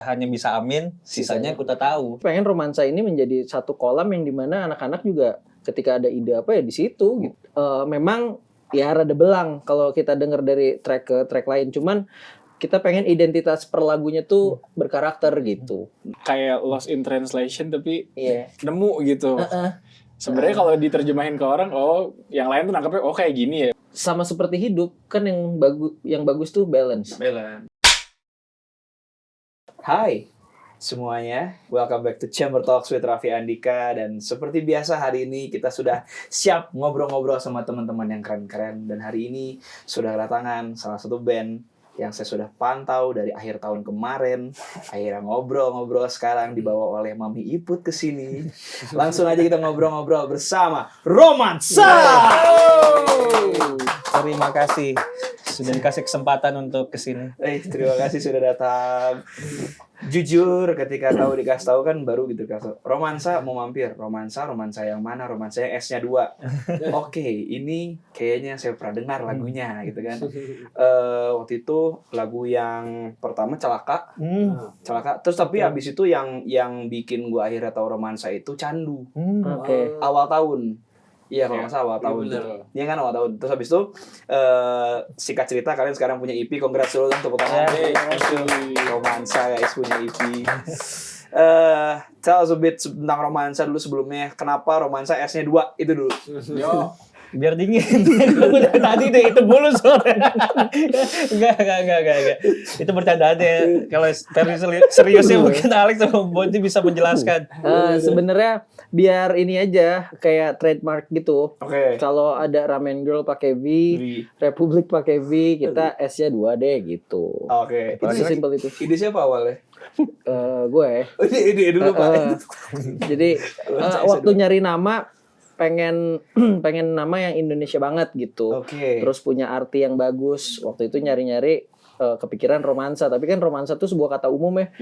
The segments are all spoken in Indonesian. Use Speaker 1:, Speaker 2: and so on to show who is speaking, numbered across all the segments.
Speaker 1: hanya bisa amin, sisanya aku tak tahu.
Speaker 2: Pengen romansa ini menjadi satu kolam yang dimana anak-anak juga ketika ada ide apa ya di situ gitu. Memang ya rada belang kalau kita dengar dari track ke track lain, cuman kita pengen identitas per lagunya tuh berkarakter gitu.
Speaker 3: Kayak Lost in Translation tapi nemu gitu. Sebenarnya kalau diterjemahin ke orang, yang lain tuh nangkepnya kayak gini ya.
Speaker 2: Sama seperti hidup kan yang bagus tuh balance.
Speaker 4: Hai semuanya, welcome back to Chamber Talks with Raffi Andika. Dan seperti biasa hari ini kita sudah siap ngobrol-ngobrol sama teman-teman yang keren-keren. Dan hari ini sudah kedatangan salah satu band yang saya sudah pantau dari akhir tahun kemarin. Akhirnya ngobrol-ngobrol sekarang dibawa oleh Mami Iput ke sini. Langsung aja kita ngobrol-ngobrol bersama Romansa.
Speaker 1: Terima kasih sudah dikasih kesempatan untuk kesini.
Speaker 4: Terima kasih sudah datang. Jujur ketika dikasih tahu kan baru gitu kasih Romansa mau mampir. Romansa yang mana? Romansa yang S-nya 2. Oke, ini kayaknya saya pernah dengar lagunya gitu kan. Waktu itu lagu yang pertama Celaka. Terus tapi habis itu yang bikin gua akhirnya tahu Romansa itu Candu. Awal tahun. Iya, kalau nggak salah awal tahun. Iya kan awal tahun. Terus habis itu singkat cerita kalian sekarang punya EP. Congrats dulu tepuk tangan. Romansa guys punya EP. Tell us a bit tentang Romansa dulu sebelumnya. Kenapa Romansa S-nya 2 itu dulu?
Speaker 1: Yo. Biar dingin. Tadi deh itu mulu sore. Enggak. Itu bercandaan ya. Kalau seriusnya mungkin Alex sama Bonti bisa menjelaskan.
Speaker 2: Sebenarnya biar ini aja kayak trademark gitu. Kalau ada Ramen Girl pakai V, Republik pakai V, kita S-nya 2 deh gitu. Itu simpel itu.
Speaker 4: Ide siapa awalnya?
Speaker 2: Gue.
Speaker 4: Ide dulu Pak.
Speaker 2: Jadi waktu nyari nama pengen nama yang Indonesia banget gitu. Terus punya arti yang bagus. Waktu itu nyari-nyari kepikiran romansa, tapi kan romansa tuh sebuah kata umum ya.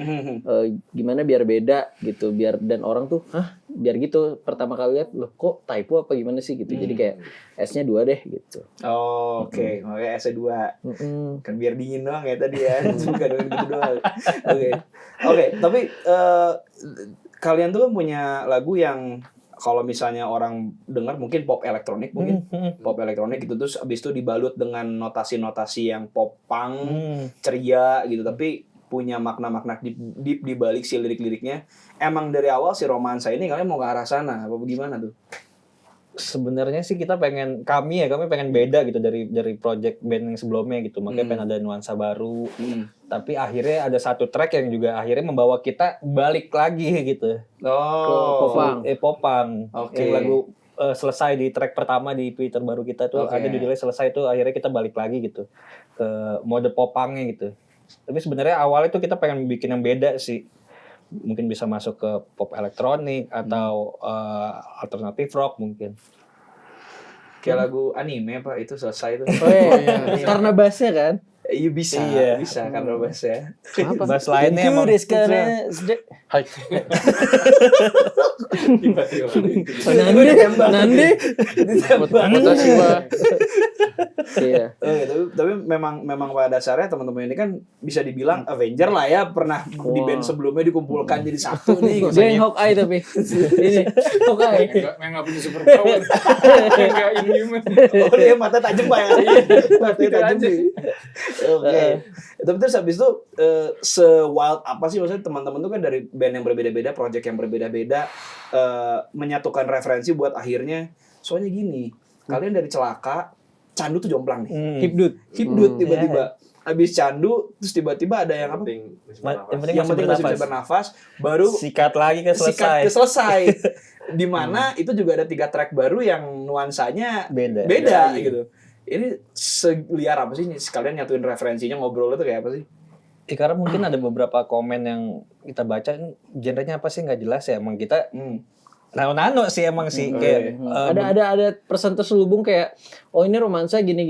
Speaker 2: Gimana biar beda gitu, biar dan orang tuh biar gitu pertama kali lihat loh kok typo apa gimana sih gitu. Jadi kayak S-nya 2 deh gitu.
Speaker 4: Makanya S-nya 2. Kan biar dingin doang ya tadi ya. Bukan gitu doang. Tapi kalian tuh punya lagu yang kalau misalnya orang dengar mungkin pop elektronik gitu, terus abis itu dibalut dengan notasi-notasi yang pop punk ceria gitu, tapi punya makna-makna deep di balik si lirik-liriknya. Emang dari awal si Romansa ini kalian mau ke arah sana apa bagaimana tuh?
Speaker 1: Sebenarnya sih kami pengen beda gitu dari project band yang sebelumnya gitu. Makanya pengen ada nuansa baru. Tapi akhirnya ada satu track yang juga akhirnya membawa kita balik lagi gitu. Popang. Yang lagu selesai di track pertama di EP terbaru kita tuh ada judulnya selesai tuh, akhirnya kita balik lagi gitu ke mode popangnya gitu. Tapi sebenarnya awalnya tuh kita pengen bikin yang beda sih. Mungkin bisa masuk ke pop elektronik atau alternatif rock mungkin.
Speaker 4: Kayak lagu anime Pak itu selesai tuh.
Speaker 2: Karena bassnya kan?
Speaker 4: Iya bisa karena bassnya.
Speaker 1: Bass lainnya emang
Speaker 2: Nande.
Speaker 4: Tapi memang pada dasarnya teman-teman ini kan bisa dibilang Avenger lah ya, pernah di band sebelumnya dikumpulkan jadi satu nih.
Speaker 2: Dia yang Hawkeye tapi ini Hawkeye.
Speaker 3: Enggak punya super power. Enggak inhuman.
Speaker 4: Dia mata tajam Pak ya. Matanya tajam. Tapi terus habis itu se-wild apa sih maksudnya teman-teman tuh kan dari band yang berbeda-beda, project yang berbeda-beda, menyatukan referensi buat akhirnya soalnya gini, kalian dari Celaka, Candu tuh jomplang nih. Hipdut tiba-tiba. Habis Candu terus tiba-tiba ada yang apa? Yang penting masih bisa bernafas, baru
Speaker 1: sikat lagi ke selesai.
Speaker 4: Di mana itu juga ada 3 track baru yang nuansanya beda gitu. Ini seliar apa sih sekalian nyatuin referensinya, ngobrol itu kayak apa sih?
Speaker 1: Karena mungkin ada beberapa komen yang kita baca, genrenya apa sih nggak jelas ya. Emang kita nano sih emang sih kayak
Speaker 2: ada persen terselubung kayak ini romansa gini.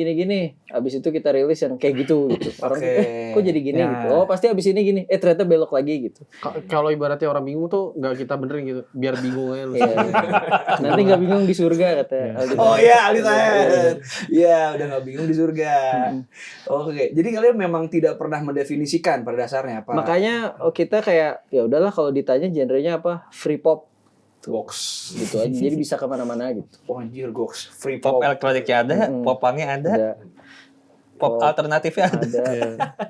Speaker 2: Abis itu kita rilis yang kayak gitu. Orang kok jadi gini gitu. Oh pasti abis ini gini. Ternyata belok lagi gitu.
Speaker 5: Kalau ibaratnya orang bingung tuh nggak kita benerin gitu. Biar bingung aja.
Speaker 2: Nanti nggak bingung di surga katanya.
Speaker 4: Oh iya Aldi Taher. Iya udah nggak bingung di surga. Oke. Jadi kalian memang tidak pernah mendefinisikan pada dasarnya apa?
Speaker 2: Makanya kita kayak ya udahlah kalau ditanya genrenya apa free pop.
Speaker 4: Goks
Speaker 2: gitu aja. Jadi bisa kemana-mana gitu.
Speaker 4: Oh anjir goks. Free
Speaker 1: pop
Speaker 4: pop.
Speaker 1: elektroniknya ada, popangnya ada. Pop alternatifnya ada.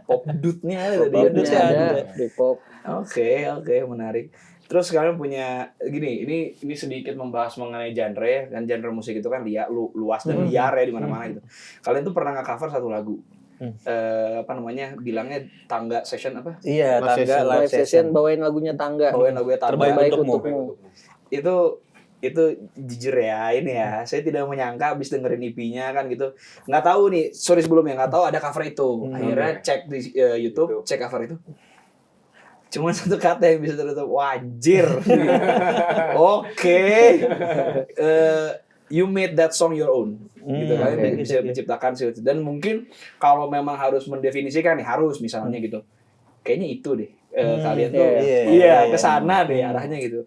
Speaker 4: Pop dude-nya ada tadi.
Speaker 2: Popnya ada. Free pop.
Speaker 4: Oke, menarik. Terus kalian punya gini, ini sedikit membahas mengenai genre kan, genre musik itu kan luas dan liar ya di mana-mana gitu. Kalian tuh pernah nge-cover satu lagu. Bilangnya tangga session apa?
Speaker 1: Iya, tangga
Speaker 2: live session bawain lagunya tangga.
Speaker 1: Terbaik untukmu.
Speaker 4: Itu jujur ya ini ya, saya tidak menyangka abis dengerin EP-nya kan gitu, nggak tahu nih, sorry sebelumnya nggak tahu ada cover itu. Akhirnya cek di YouTube, cek cover itu, cuma satu kata yang bisa tertutup, wajir. Oke. You made that song your own, gitu kan, bisa menciptakan sesuatu. Dan mungkin kalau memang harus mendefinisikan nih, harus misalnya gitu, kayaknya itu deh, kalian tuh, kesana deh arahnya gitu.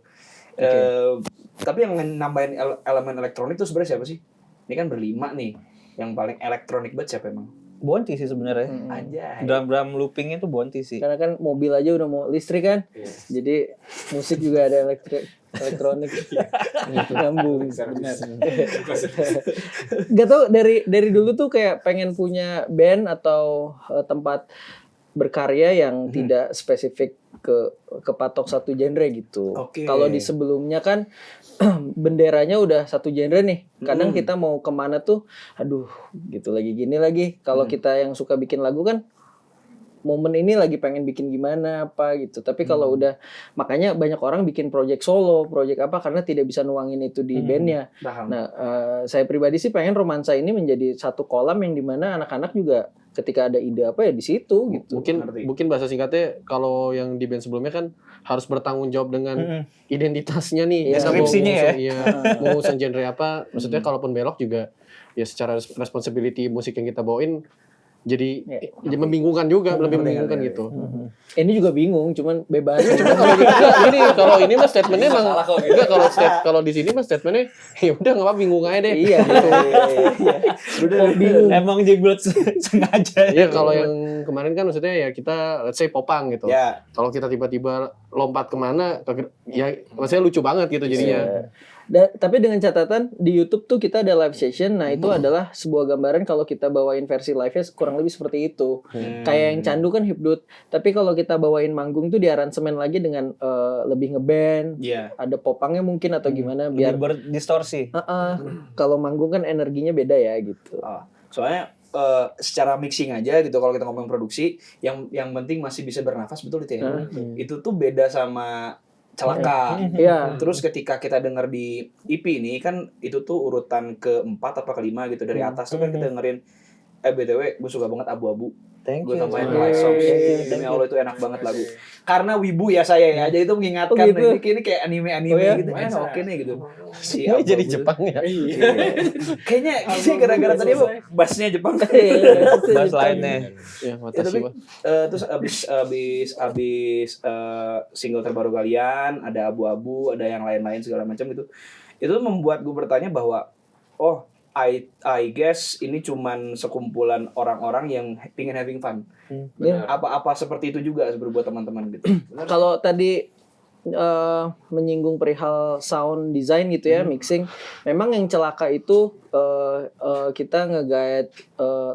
Speaker 4: Tapi yang nambahin elemen elektronik itu sebenarnya siapa sih? Ini kan berlima nih, yang paling elektronik banget siapa emang?
Speaker 1: Bonti sih sebenarnya.
Speaker 4: Anjay.
Speaker 1: Drum loopingnya tuh Bonti sih.
Speaker 2: Karena kan mobil aja udah mau listrik kan, jadi musik juga ada elektronik. Nyambung. Gak tau dari dulu tuh kayak pengen punya band atau tempat berkarya yang tidak spesifik kepatok satu genre gitu. Kalau di sebelumnya kan benderanya udah satu genre nih. Kadang kita mau kemana tuh, aduh gitu lagi gini lagi. Kalau kita yang suka bikin lagu kan momen ini lagi pengen bikin gimana apa gitu. Tapi kalau udah, makanya banyak orang bikin project solo, project apa karena tidak bisa nuangin itu di bandnya. Nah, saya pribadi sih pengen romansa ini menjadi satu kolam yang dimana anak-anak juga ketika ada ide apa ya di situ gitu.
Speaker 5: Mungkin bahasa singkatnya kalau yang di band sebelumnya kan harus bertanggung jawab dengan identitasnya nih.
Speaker 1: Deskripsinya ya.
Speaker 5: Mau ngusung genre apa, maksudnya kalaupun belok juga ya secara responsibility musik yang kita bawain jadi membingungkan juga, lebih membingungkan gitu.
Speaker 2: Ini juga bingung, cuman bebas.
Speaker 5: Cuma kalau ini mah statementnya emang enggak, kalau di sini mah statementnya ya udah nggak apa bingung aja deh.
Speaker 2: Iya.
Speaker 1: Udah bingung. Emang jigblet sengaja.
Speaker 5: Iya, kalau yang kemarin kan maksudnya ya kita let's say popang gitu.
Speaker 4: Yeah.
Speaker 5: Kalau kita tiba-tiba lompat kemana, ya maksudnya lucu banget gitu jadinya.
Speaker 2: Tapi dengan catatan di YouTube tuh kita ada live session. Nah itu adalah sebuah gambaran kalau kita bawain versi live-nya kurang lebih seperti itu. Kayak yang Candu kan hipdut. Tapi kalau kita bawain manggung tuh di aransemen lagi dengan lebih ngeband. Ada popangnya mungkin atau gimana biar
Speaker 1: berdistorsi.
Speaker 2: Kalau manggung kan energinya beda ya gitu.
Speaker 4: Soalnya secara mixing aja gitu, kalau kita ngomong produksi, yang penting masih bisa bernafas, betul itu ya. Itu tuh beda sama Celaka. Terus ketika kita dengar di EP ini kan itu tuh urutan ke-4 apa ke-5 gitu dari atas tuh kan kita dengerin BTW gue suka banget Abu-Abu. Gue tambahin My Songs. Demi Allah itu enak banget lagu. Karena wibu ya saya ya. Jadi itu mengingatkan ini kayak anime-anime gitu. Oke nih gitu.
Speaker 5: Si jadi Jepang ya.
Speaker 4: Kayaknya gara-gara tadi bassnya Jepang.
Speaker 1: Bass lainnya.
Speaker 5: Ya, tapi
Speaker 4: terus abis single terbaru kalian ada Abu-Abu, ada yang lain-lain segala macam gitu. Itu membuat gue bertanya bahwa I guess ini cuman sekumpulan orang-orang yang pengen having fun. Apa seperti itu juga buat teman-teman gitu.
Speaker 2: Kalau tadi menyinggung perihal sound design gitu ya, mixing. Memang yang celaka itu kita nge-guide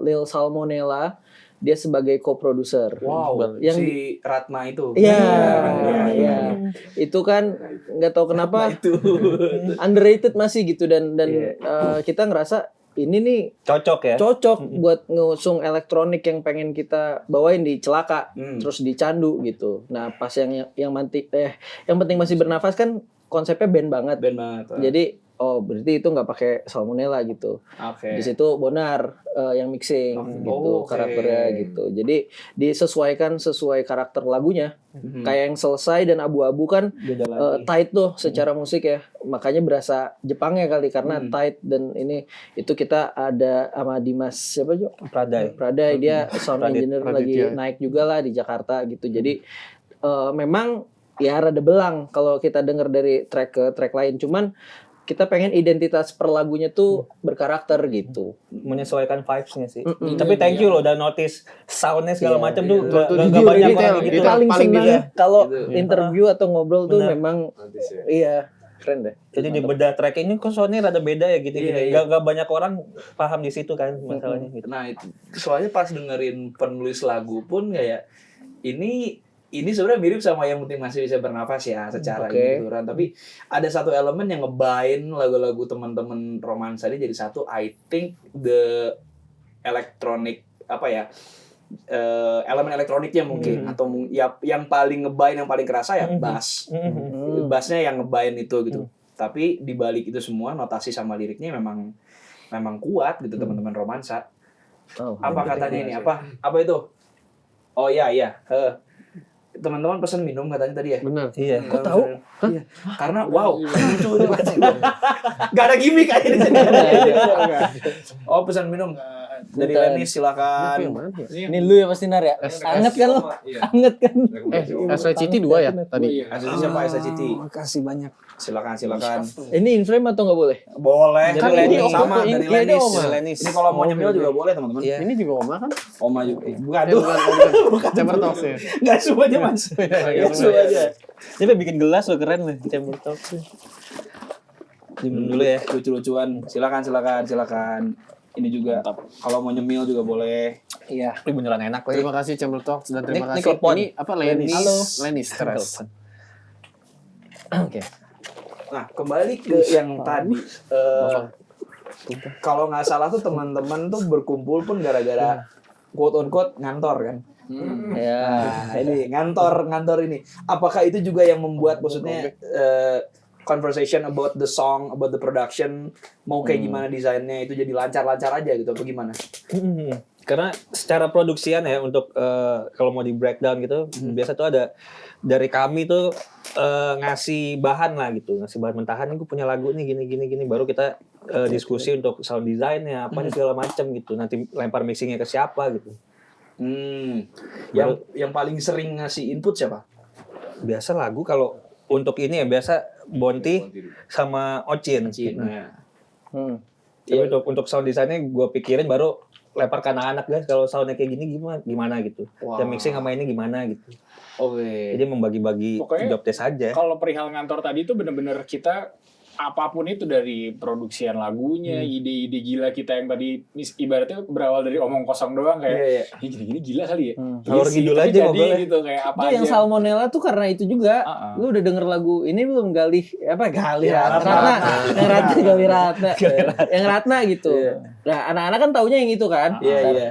Speaker 2: Lil Salmonella, dia sebagai co-producer.
Speaker 4: Wow, yang si Ratna itu.
Speaker 2: Iya. Itu kan nggak tahu kenapa underrated masih gitu dan kita ngerasa ini nih cocok buat ngusung elektronik yang pengen kita bawain di Celaka, terus di Candu gitu. Nah pas yang penting masih bernafas kan konsepnya band banget. Jadi oh berarti itu nggak pakai salmonella gitu. Di situ Bonar yang mixing gitu karakternya gitu. Jadi disesuaikan sesuai karakter lagunya. Kayak yang selesai dan abu-abu kan tight tuh secara musik ya. Makanya berasa Jepangnya kali karena tight dan ini itu kita ada sama Dimas siapa Jo? Pradai dia sound engineer lagi naik juga lah di Jakarta gitu. Jadi memang ya rada belang kalau kita denger dari track ke track lain. Cuman kita pengen identitas per lagunya tuh berkarakter gitu.
Speaker 1: Menyesuaikan vibes-nya sih. Tapi thank you loh udah notice sound-nya segala macam tuh gak
Speaker 2: Jujur,
Speaker 1: banyak
Speaker 2: ini
Speaker 1: orang gitu.
Speaker 2: paling senang
Speaker 1: gitu.
Speaker 2: kalau interview atau ngobrol tuh memang iya keren deh.
Speaker 1: Jadi di bedah track ini kok soundnya rada beda ya gitu. Gak banyak orang paham di situ kan masalahnya gitu.
Speaker 4: Nah itu soalnya pas dengerin penulis lagu pun kayak ini sebenarnya mirip sama yang penting masih bisa bernafas ya secara gitu kan. Tapi ada satu elemen yang ngebain lagu-lagu teman-teman romansa ini jadi satu. I think the electronic elemen elektroniknya mungkin atau ya yang paling ngebain yang paling kerasa ya bass. Bassnya yang ngebain itu gitu. Tapi di balik itu semua notasi sama liriknya memang kuat gitu teman-teman romansa. Apa katanya ini? Apa itu? Oh iya. Teman-teman pesan minum katanya tadi ya?
Speaker 5: Benar.
Speaker 1: Iya.
Speaker 2: Kok tahu?
Speaker 4: Iya. Karena wow, lucu ini pasti. Gak ada gimmick aja di sini. Oh, pesan minum. Dari Lenis silakan.
Speaker 2: Ini lu ya pasti Nar ya. Anget kan lu? Anget kan?
Speaker 5: SCT 2 ya tadi.
Speaker 4: Asli siapa SCT?
Speaker 1: Makasih banyak.
Speaker 4: Silakan.
Speaker 2: Ini in frame atau nggak boleh?
Speaker 4: Boleh.
Speaker 1: Kan
Speaker 4: Lenis
Speaker 1: ini
Speaker 4: sama
Speaker 2: ini
Speaker 4: dari
Speaker 2: ada
Speaker 4: Lenis. Ini kalau mau nyemil juga boleh teman-teman.
Speaker 1: Iya.
Speaker 5: Ini juga Oma kan?
Speaker 4: Oma juga. Bukan.
Speaker 5: Bukan. Chamber Talks ya.
Speaker 4: Enggak semuanya Mas. Enggak semuanya.
Speaker 1: Dia bikin gelas loh keren loh Chamber Talks. Diminum dulu ya.
Speaker 4: Lucu-lucuan. Silakan. Ini juga kalau mau nyemil juga boleh.
Speaker 2: Iya.
Speaker 1: Ini beneran enak
Speaker 5: Terima kasih Chamber Talks dan terima
Speaker 1: Ini
Speaker 5: kasih.
Speaker 1: telepon.
Speaker 5: Ini apa Lenis?
Speaker 2: Halo.
Speaker 5: Lenis Stress.
Speaker 2: Oke.
Speaker 4: Nah, kembali ke yang tadi. Kalau nggak salah tuh teman-teman tuh berkumpul pun gara-gara quote on quote ngantor kan.
Speaker 2: Ya.
Speaker 4: Nah, ini ngantor ini. Apakah itu juga yang membuat maksudnya conversation about the song, about the production, mau kayak gimana desainnya itu jadi lancar-lancar aja gitu, apa gimana?
Speaker 1: Karena secara produksian ya untuk kalau mau di breakdown gitu biasa tuh ada dari kami tuh ngasih bahan lah gitu, ngasih bahan mentahan. Gue punya lagu nih gini baru kita diskusi untuk sound design-nya apa segala macam gitu. Nanti lempar mixingnya ke siapa gitu.
Speaker 4: Yang paling sering ngasih input siapa?
Speaker 1: Biasa lagu kalau untuk ini ya biasa Bonti sama Ocin. Tapi untuk sound design-nya gue pikirin baru lempar ke anak-anak guys kalau soundnya kayak gini gimana gitu. Dan mixing sama ini gimana gitu. Jadi membagi-bagi job desk aja.
Speaker 3: Kalau perihal ngantor tadi itu bener-bener kita apapun itu dari produksian lagunya, ide-ide gila kita yang tadi ibaratnya berawal dari omong kosong doang kayak ini gini-gini gila kali ya.
Speaker 1: Kalau ngidul aja ngobrolnya
Speaker 3: gitu kayak apa
Speaker 2: Itu
Speaker 3: aja.
Speaker 2: yang salmonella tuh karena itu juga. Lu udah denger lagu ini belum Gali yang Ratna gitu. Nah, anak-anak kan taunya yang itu kan.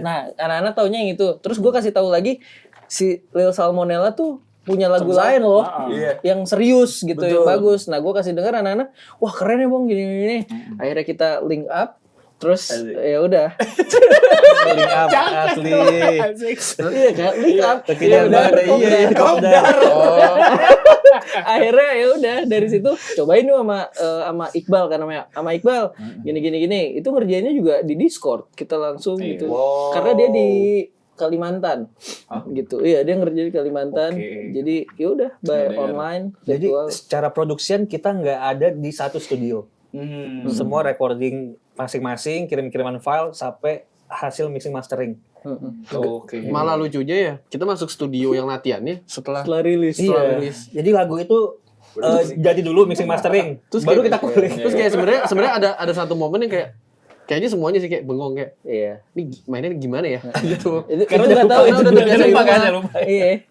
Speaker 2: Nah, anak-anak taunya yang itu. Terus gue kasih tahu lagi si Lil Salmonella tuh punya lagu lain loh yang serius gitu. Betul. Yang bagus. Nah gue kasih dengar anak-anak, wah keren ya bang gini. Akhirnya kita link up, terus ya udah.
Speaker 1: Link up asli.
Speaker 2: Iya kan, link up.
Speaker 1: Kopdar.
Speaker 2: Akhirnya ya udah dari situ cobain tuh sama Iqbal kan namanya, sama Iqbal gini. Itu ngerjainnya juga di Discord kita langsung gitu. Karena dia di Kalimantan gitu. Iya, dia ngerjain di Kalimantan. Jadi ya udah online.
Speaker 1: Jadi
Speaker 2: virtual.
Speaker 1: secara produksian kita nggak ada di satu studio. Semua recording masing-masing, kirim-kiriman file sampai hasil mixing mastering.
Speaker 5: Malah lucunya ya, kita masuk studio yang latihannya setelah
Speaker 2: rilis.
Speaker 1: Jadi lagu itu jadi dulu mixing mastering, terus baru kita kulik.
Speaker 5: Terus kayak sebenarnya ada satu momen yang kayaknya semuanya sih kayak bengong kayak.
Speaker 2: Iya.
Speaker 5: Ini mainnya gimana ya? Gitu.
Speaker 2: Karena udah tahu
Speaker 5: udah terbiasa
Speaker 1: lupa.
Speaker 2: Iya.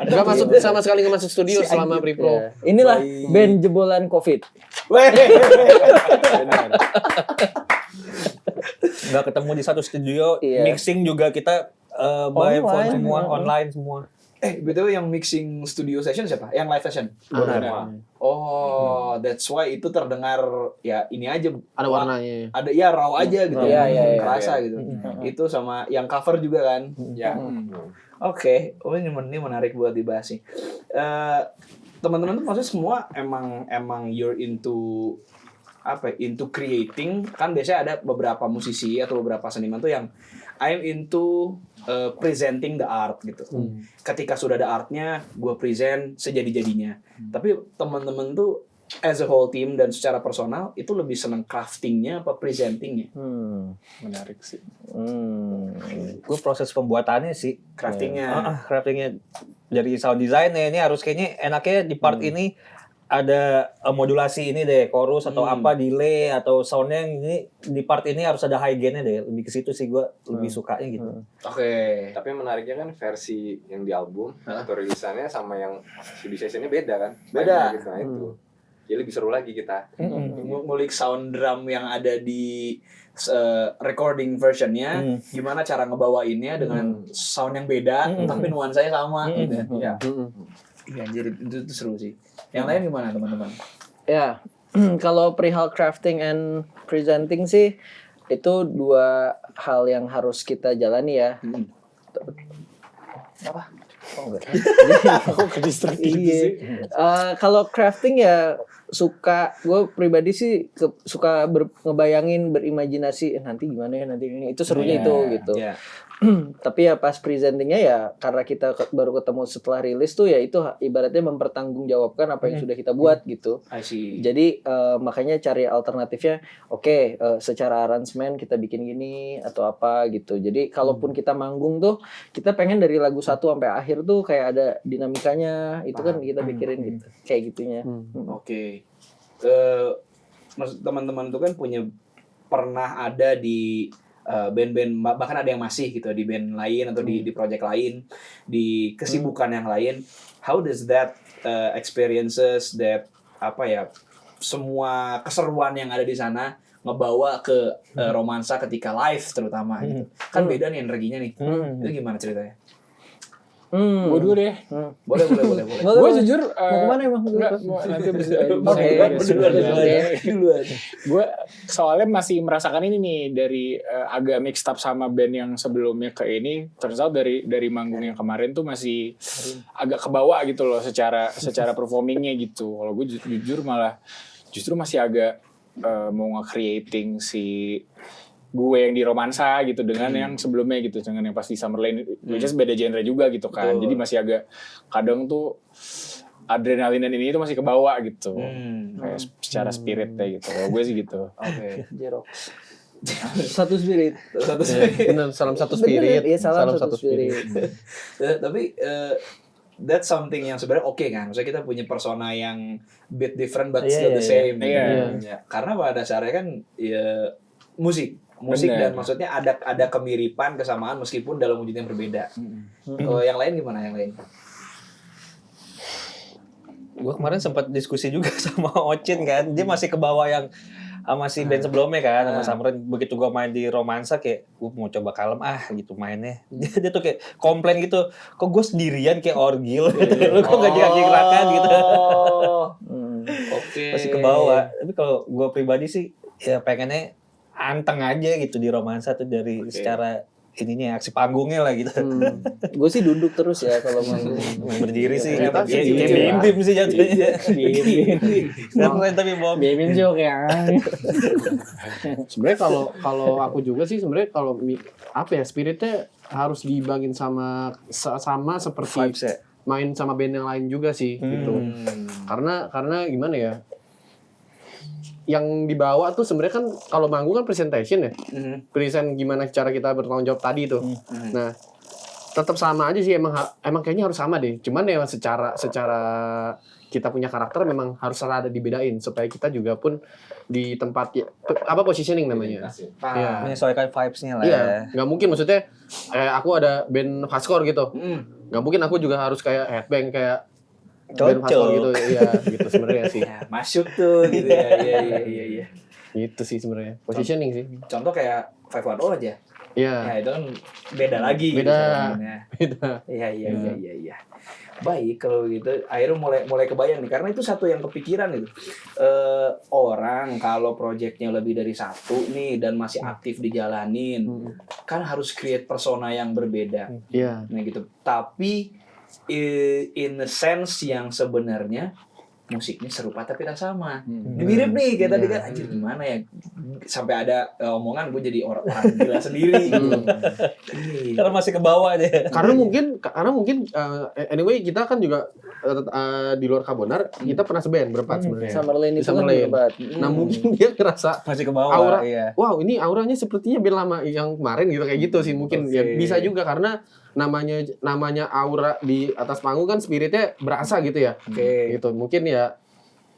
Speaker 5: Enggak masuk sama sekali enggak masuk studio selama pre-pro.
Speaker 2: Inilah band jebolan Covid.
Speaker 1: Nggak ketemu di satu studio, mixing juga kita by phone semua, online semua.
Speaker 4: betul yang mixing studio session siapa? Yang live session?
Speaker 3: Bonar.
Speaker 4: Oh, that's why itu terdengar ya ini aja.
Speaker 5: Ada warnanya.
Speaker 4: Ada ya raw aja gitu.
Speaker 2: Iya.
Speaker 4: Kerasa gitu. Itu sama yang cover juga kan.
Speaker 6: Ya.
Speaker 4: Oke, ini menarik buat dibahas sih. Teman-teman tuh maksudnya semua emang you're into into creating. Kan biasanya ada beberapa musisi atau beberapa seniman tuh yang I'm into presenting the art gitu. Ketika sudah ada artnya, gue present sejadi-jadinya. Tapi teman-teman tuh as a whole team dan secara personal itu lebih seneng craftingnya apa presentingnya?
Speaker 3: Menarik sih.
Speaker 1: Gue proses pembuatannya sih.
Speaker 4: Craftingnya.
Speaker 1: Craftingnya dari sound design-nya ini harus kayaknya enaknya di part ini ada modulasi ini deh, chorus atau apa, delay atau soundnya yang ini di part ini harus ada high gain-nya deh. Lebih ke situ sih gue lebih sukanya gitu.
Speaker 4: Oke.
Speaker 6: Tapi menariknya kan versi yang di album atau rilisannya sama yang studio sessionnya beda kan?
Speaker 4: Beda.
Speaker 6: Gitu, nah itu. Jadi lebih seru lagi kita.
Speaker 4: Ngulik sound drum yang ada di recording versionnya, gimana cara ngebawainnya dengan sound yang beda, tapi nuansanya sama. Gitu. Ya. Iya, anjir, itu seru sih. Yang lain gimana teman-teman?
Speaker 2: Ya, kalau perihal crafting and presenting sih itu dua hal yang harus kita jalani ya. Apa? Oh enggak.
Speaker 3: Aku ke distract gitu
Speaker 2: Iya.
Speaker 3: sih.
Speaker 2: Kalau crafting ya gue pribadi sih suka ngebayangin, berimajinasi nanti gimana ya, nanti ini itu serunya itu gitu. Tapi ya pas presentingnya ya karena kita baru ketemu setelah rilis tuh ya itu ibaratnya mempertanggungjawabkan apa yang sudah kita buat gitu.
Speaker 4: I see.
Speaker 2: Jadi makanya cari alternatifnya. Oke, secara aransemen kita bikin gini atau apa gitu. Jadi kalaupun kita manggung tuh kita pengen dari lagu 1 sampai akhir tuh kayak ada dinamikanya. Itu kan kita pikirin gitu. Kayak gitunya.
Speaker 4: Oke. Teman-teman tuh kan pernah ada di band-band, bahkan ada yang masih gitu di band lain atau di project lain, di kesibukan yang lain. How does that experiences that semua keseruan yang ada di sana ngebawa ke romansa ketika live terutama gitu. Kan beda nih energinya nih. Itu gimana ceritanya?
Speaker 3: Gue dulu deh.
Speaker 4: Boleh.
Speaker 3: Gue jujur
Speaker 2: Mau kemana emang?
Speaker 3: nanti
Speaker 2: Duluan.
Speaker 3: gue soalnya masih merasakan ini nih dari agak mixed up sama band yang sebelumnya ke ini. Turns out dari manggung yang kemarin tuh masih agak kebawa gitu loh secara performingnya gitu. Kalau gue jujur malah justru masih agak mau nge-creating si gue yang di romansa gitu dengan yang sebelumnya gitu, dengan yang pas di Summerlane, which is beda genre juga gitu kan. Jadi masih agak kadang tuh adrenalin dan ini tuh masih kebawa gitu, kayak secara spiritnya gitu. Kalau gue sih gitu.
Speaker 4: Oke.
Speaker 2: Jerok. Satu spirit.
Speaker 5: Benar, salam satu spirit.
Speaker 2: Iya, salam satu spirit.
Speaker 4: Tapi that's something yang sebenarnya oke kan. Maksudnya kita punya persona yang bit different but still the same.
Speaker 3: Iya.
Speaker 4: Karena pada dasarnya kan ya musik dan maksudnya ada kemiripan, kesamaan meskipun dalam wujud yang berbeda. Kalau yang lain gimana yang lain?
Speaker 1: Gue kemarin sempat diskusi juga sama Ocin kan, dia masih ke bawah yang sama si band sebelumnya kan, sama Summerlane. Begitu gue main di romansa kayak gue mau coba kalem gitu mainnya. Dia tuh kayak komplain gitu, kok gue sendirian kayak orgil, lu kok gak gerak-gerakan gitu.
Speaker 4: Oke.
Speaker 1: Masih ke bawah. Tapi kalau gue pribadi sih ya pengennya anteng aja gitu di romansa tuh dari secara ininya aksi panggungnya lah gitu.
Speaker 2: Gue sih duduk terus ya kalau manggung.
Speaker 1: Berdiri sih
Speaker 2: Kita
Speaker 1: kayak bim sih jatuhnya. Keren tapi bom.
Speaker 2: Bimbing juga ya.
Speaker 5: Sebenarnya kalau aku juga sih sebenarnya kalau spiritnya harus diimbangin sama seperti
Speaker 1: Vibes ya.
Speaker 5: main sama band yang lain juga sih gitu. Karena gimana ya? Yang dibawa tuh sebenarnya kan kalau manggung kan presentation ya. Present gimana cara kita bertanggung jawab tadi tuh. Nah, tetap sama aja sih emang kayaknya harus sama deh. Cuman ya secara kita punya karakter memang harus ada dibedain supaya kita juga pun di tempat positioning namanya.
Speaker 1: Ya, menyesuaikan vibes-nya lah.
Speaker 5: Iya, nggak mungkin maksudnya aku ada band hardcore gitu. Nggak mungkin aku juga harus kayak headbang kayak band hardcore gitu. Iya, gitu sebenarnya sih.
Speaker 4: Ya, masuk tuh gitu ya. Iya.
Speaker 5: Gitu sih sebenarnya. Positioning sih.
Speaker 4: Contoh kayak 510 aja.
Speaker 5: Iya.
Speaker 4: Ya itu kan beda lagi.
Speaker 5: Beda.
Speaker 4: Gitu, Iya. Baik kalau gitu, akhirnya mulai kebayang nih, karena itu satu yang kepikiran itu. Orang kalau proyeknya lebih dari satu nih dan masih aktif dijalanin, kan harus create persona yang berbeda.
Speaker 5: Iya.
Speaker 4: Nah gitu. Tapi in a sense yang sebenarnya musiknya serupa tapi tak sama. Mirip nih kayak tadi kan, anjir gimana ya, sampai ada omongan gue jadi orang gila sendiri gitu.
Speaker 1: Karena masih ke bawah aja.
Speaker 5: Karena mungkin anyway kita kan juga di luar Kabonar kita pernah seband berempat sebenarnya.
Speaker 2: Summerlin itu kan
Speaker 5: Summerlin.
Speaker 2: berempat.
Speaker 5: Nah mungkin dia ngerasa
Speaker 1: Masih ke bawah.
Speaker 5: aura,
Speaker 1: Iya.
Speaker 5: wow ini auranya sepertinya band lama yang kemarin gitu kayak gitu sih mungkin. Ya bisa juga karena namanya aura di atas panggung kan spiritnya berasa gitu ya. Gitu. Mungkin ya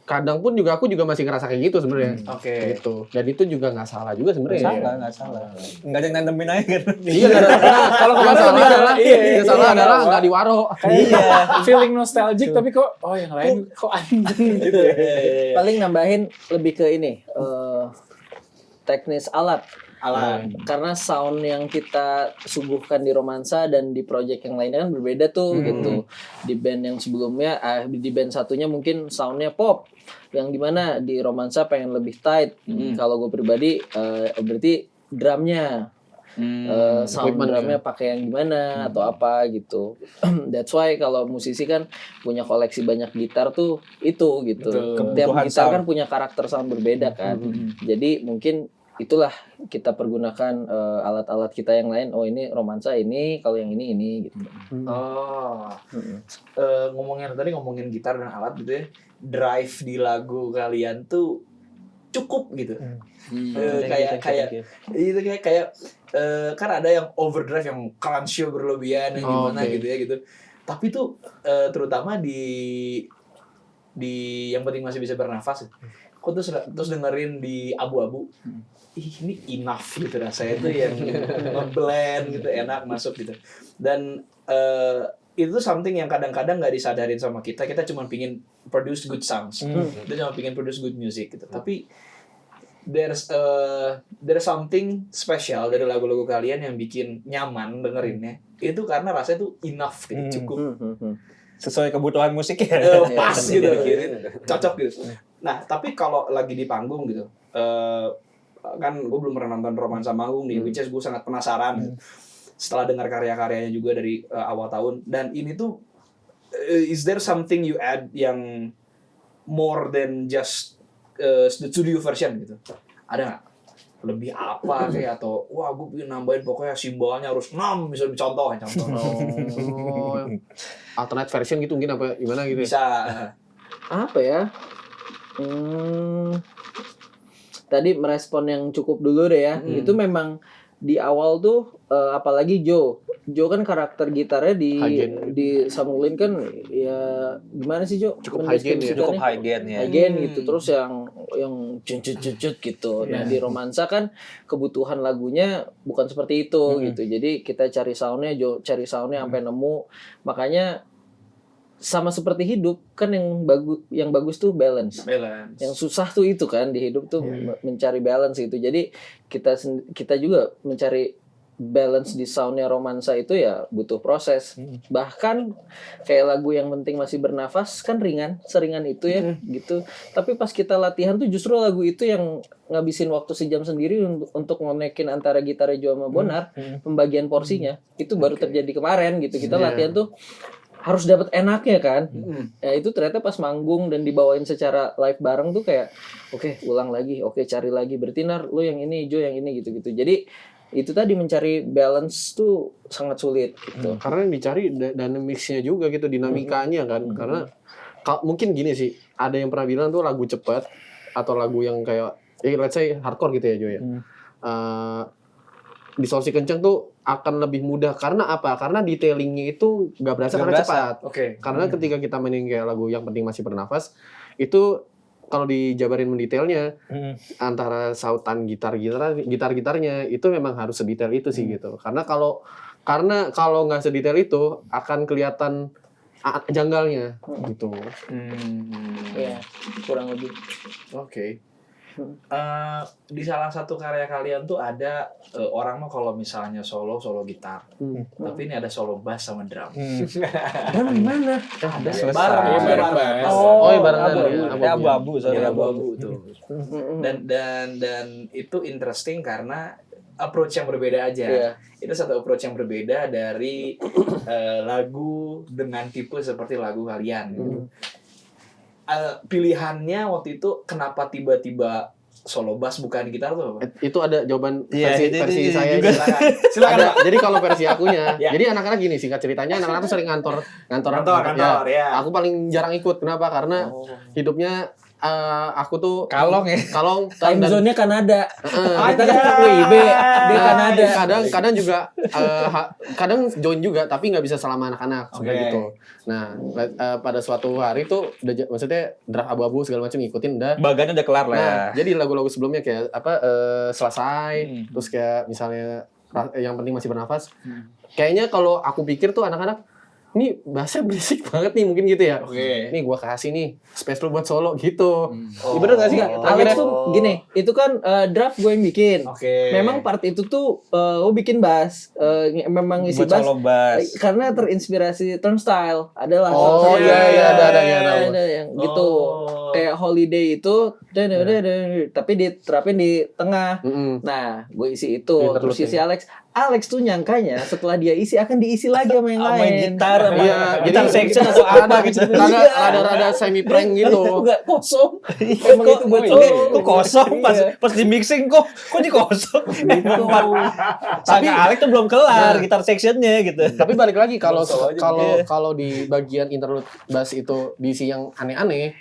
Speaker 5: kadang pun juga aku juga masih ngerasa kayak gitu sebenarnya. Gitu. Dan itu juga nggak salah juga sebenarnya.
Speaker 1: Nggak salah. Nggak ada yang nandemin aja kan.
Speaker 5: Iya, kalau yang salah adalah adalah nggak diwaro.
Speaker 3: Iya, feeling nostalgic tapi kok yang lain kok anjing gitu.
Speaker 2: Paling nambahin lebih ke ini teknis alat. Karena sound yang kita suguhkan di Romansa dan di project yang lainnya kan berbeda tuh gitu. Di band yang sebelumnya, di band satunya mungkin soundnya pop, yang dimana di Romansa pengen lebih tight. Kalau gue pribadi berarti drumnya, sound drumnya pakai yang gimana atau apa gitu. That's why kalau musisi kan punya koleksi banyak gitar tuh itu gitu. Tiap gitar kan punya karakter sound berbeda kan. Jadi mungkin itulah kita pergunakan alat-alat kita yang lain. Oh ini Romansa ini, kalau yang ini gitu.
Speaker 4: Ngomongin gitar dan alat gitu ya, drive di lagu kalian tuh cukup gitu. Kayak kan ada yang overdrive yang crunch berlebihan yang gimana gitu ya gitu. Tapi tuh terutama di yang penting masih bisa bernafas. Kok terus dengerin di abu-abu, ini enough gitu rasanya tuh yang ngeblend gitu, enak masuk gitu. Dan itu something yang kadang-kadang nggak disadarin sama kita cuma pingin produce good sounds, kita cuma pingin produce good music gitu. Tapi there's something special dari lagu-lagu kalian yang bikin nyaman dengerinnya. Itu karena rasanya tuh enough gitu, cukup.
Speaker 1: Sesuai kebutuhan musik ya.
Speaker 4: Pas gitu, cocok gitu. Nah, tapi kalau lagi di panggung gitu, kan gue belum pernah nonton Romansa manggung nih, which is gue sangat penasaran setelah dengar karya-karyanya juga dari awal tahun. Dan ini tuh, is there something you add yang more than just the studio version gitu? Ada nggak? Lebih apa kayak, atau wah gue pengen nambahin pokoknya simbolnya harus 6, bisa dicontoh.
Speaker 5: Alternate version gitu mungkin apa gimana gitu.
Speaker 4: Bisa.
Speaker 2: Apa ya? Tadi merespon yang cukup dulu deh ya. Itu memang di awal tuh apalagi Joe kan karakter gitarnya di Summerlin kan ya gimana sih Joe?
Speaker 5: Cukup high gain ya.
Speaker 1: Cukup high gain ya.
Speaker 2: High gain gitu, terus yang cut gitu. Nah di Romansa kan kebutuhan lagunya bukan seperti itu gitu. Jadi kita cari soundnya sampai nemu. Makanya sama seperti hidup kan yang bagus tuh balance. Yang susah tuh itu kan di hidup tuh mencari balance gitu. Jadi kita juga mencari balance di soundnya Romansa itu ya butuh proses. Bahkan kayak lagu yang penting masih bernafas kan seringan itu ya gitu. Tapi pas kita latihan tuh justru lagu itu yang ngabisin waktu sejam sendiri untuk ngonekin antara gitarnya Joe sama Bonar, pembagian porsinya itu baru terjadi kemarin gitu. Kita latihan tuh harus dapat enaknya kan. Ya itu ternyata pas manggung dan dibawain secara live bareng tuh kayak oke, ulang lagi, cari lagi, bertinar lu yang ini, Joe yang ini gitu-gitu. Jadi itu tadi mencari balance tuh sangat sulit gitu.
Speaker 5: Karena yang dicari dynamics-nya juga gitu, dinamikanya kan. Karena mungkin gini sih, ada yang pernah bilang tuh lagu cepat atau lagu yang kayak let's say hardcore gitu ya Joe ya. Distorsi kenceng tuh akan lebih mudah karena apa? Karena detailingnya itu nggak berasa karena cepat. Karena ketika kita mainin kayak lagu yang penting masih bernafas, itu kalau dijabarin mendetailnya antara sautan gitarnya itu memang harus sedetail itu sih gitu. Karena kalau nggak sedetail itu akan kelihatan janggalnya gitu.
Speaker 2: Ya kurang lebih.
Speaker 5: Oke.
Speaker 4: Di salah satu karya kalian tuh ada orang mah kalau misalnya solo gitar, tapi ini ada solo bass sama drum.
Speaker 2: Mana?
Speaker 4: Ada
Speaker 5: selesai.
Speaker 4: bareng,
Speaker 3: Iya, bareng.
Speaker 4: bareng.
Speaker 5: Oh, iya, barengan
Speaker 2: abu-abu.
Speaker 5: ya.
Speaker 1: Abu-abu, sorry,
Speaker 4: Ya,
Speaker 1: abu-abu.
Speaker 4: abu-abu tuh. Dan itu interesting karena approach yang berbeda aja.
Speaker 2: Iya.
Speaker 4: Itu satu approach yang berbeda dari lagu dengan tipe seperti lagu kalian. Gitu. Pilihannya waktu itu kenapa tiba-tiba solo bass bukan gitar tuh apa?
Speaker 5: Itu ada jawaban
Speaker 1: Iya,
Speaker 5: versi
Speaker 1: itu
Speaker 5: saya
Speaker 1: juga.
Speaker 5: juga.
Speaker 4: Silakan.
Speaker 5: Ada, jadi kalau versi akunya,
Speaker 4: Ya.
Speaker 5: jadi anak-anak gini singkat ceritanya anak-anak tuh sering ngantor.
Speaker 4: Ya.
Speaker 5: Aku paling jarang ikut. Kenapa? Karena hidupnya aku tuh
Speaker 1: Kalong ya.
Speaker 5: kalong
Speaker 2: Time
Speaker 5: dan
Speaker 2: zone-nya Kanada. Kita
Speaker 4: Aja.
Speaker 2: kan WIB, dia Kanada.
Speaker 5: kadang juga kadang join juga tapi nggak bisa selama anak-anak kayak
Speaker 4: Oke.
Speaker 5: gitu. Nah pada suatu hari tuh maksudnya draft abu-abu segala macam ngikutin udah.
Speaker 1: Bagannya udah kelar lah ya.
Speaker 5: Nah jadi lagu-lagu sebelumnya kayak selesai terus kayak misalnya yang penting masih bernafas. Kayaknya kalau aku pikir tuh anak-anak ini bahasa berisik banget nih mungkin gitu ya.
Speaker 4: Oke.
Speaker 5: Nih gua kasih nih space lu buat solo gitu.
Speaker 4: Oh.
Speaker 5: Ya, bener gak sih?
Speaker 2: Alex tuh gini, itu kan draft gue yang bikin.
Speaker 4: Oke.
Speaker 2: Memang part itu tuh gue bikin bass, memang isi
Speaker 1: Buat
Speaker 2: bass
Speaker 1: solo bass.
Speaker 2: karena terinspirasi Turnstile adalah
Speaker 5: Oh, iya, ada
Speaker 2: yang gitu.
Speaker 4: Oh.
Speaker 2: Kayak Holiday itu tapi diterapin di tengah.
Speaker 5: Mm-mm.
Speaker 2: Nah, gue isi itu.
Speaker 5: Interlude
Speaker 2: Terus isi Alex tuh nyangkanya setelah dia isi akan diisi lagi sama yang
Speaker 1: Sama
Speaker 2: lain.
Speaker 1: gitar, sama
Speaker 5: Iya,
Speaker 1: gitar
Speaker 5: jadi-
Speaker 1: section atau apa gitu.
Speaker 5: Rada semi prank gitu.
Speaker 2: Enggak kosong. Emang itu buat
Speaker 1: Oke,
Speaker 2: solo.
Speaker 1: kok kosong pas di mixing kok di kosong. Tapi Alex tuh belum kelar gitar sectionnya gitu.
Speaker 5: Tapi balik lagi kalau
Speaker 4: Solo aja
Speaker 5: kalau di bagian interlude bass itu diisi yang aneh-aneh,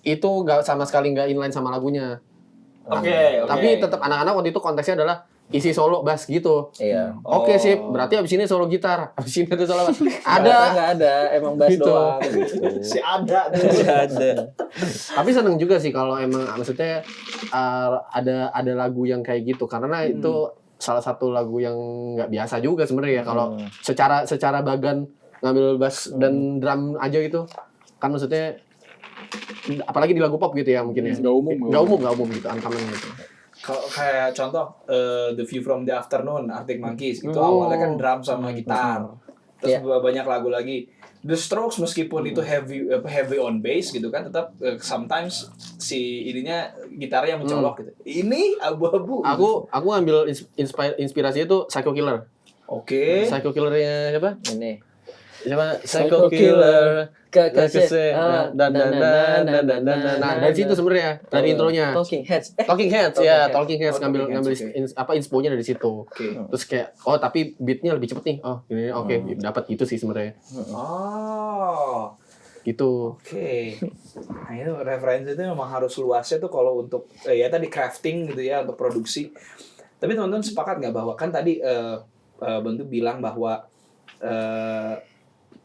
Speaker 5: itu nggak sama sekali nggak inline sama lagunya.
Speaker 4: Oke.
Speaker 5: Tapi tetap anak-anak waktu itu konteksnya adalah isi solo bass gitu.
Speaker 2: Iya.
Speaker 5: Oke sip, berarti abis ini solo gitar, abis ini ada solo bass.
Speaker 2: Ada
Speaker 5: Ada.
Speaker 2: enggak ada, emang bass
Speaker 5: Gitu.
Speaker 2: doang gitu.
Speaker 4: Si ada tuh.
Speaker 1: Ada.
Speaker 5: Tapi seneng juga sih kalau emang maksudnya ada lagu yang kayak gitu karena itu salah satu lagu yang nggak biasa juga sebenarnya ya kalau secara bagan ngambil bass dan drum aja gitu kan maksudnya apalagi di lagu pop gitu ya mungkin ya
Speaker 3: Nggak umum.
Speaker 5: gitu uncommon gitu.
Speaker 4: Kalau kayak contoh The View from the Afternoon, Arctic Monkeys itu awalnya kan drum sama gitar. Terus banyak lagu lagi. The Strokes meskipun itu heavy on bass gitu kan tetap sometimes si ininya gitarnya yang mencolok gitu. Ini abu-abu.
Speaker 5: Aku ngambil inspirasi itu Psycho Killer.
Speaker 4: Oke.
Speaker 5: Psycho Killernya siapa?
Speaker 2: Ini.
Speaker 5: Siapa? Psycho Killer.
Speaker 2: Kekasih.
Speaker 5: Dan dari situ sebenarnya dari intronya.
Speaker 2: Talking Heads.
Speaker 5: Talking Heads
Speaker 2: Talking
Speaker 5: ya,
Speaker 2: Heads.
Speaker 5: Talking Heads
Speaker 4: Oh,
Speaker 5: ngambil
Speaker 4: Talking Heads,
Speaker 5: ngambil insponya dari situ.
Speaker 4: Oke.
Speaker 5: Terus kayak tapi beatnya lebih cepet nih. Oh ini oke dapat gitu sih sebenarnya.
Speaker 4: Oh.
Speaker 5: Gitu.
Speaker 4: Oke. Nah itu referensi itu memang harus luasnya tuh kalau untuk ya tadi crafting gitu ya untuk produksi. Tapi teman-teman sepakat nggak bahwa kan tadi Bang tuh bilang bahwa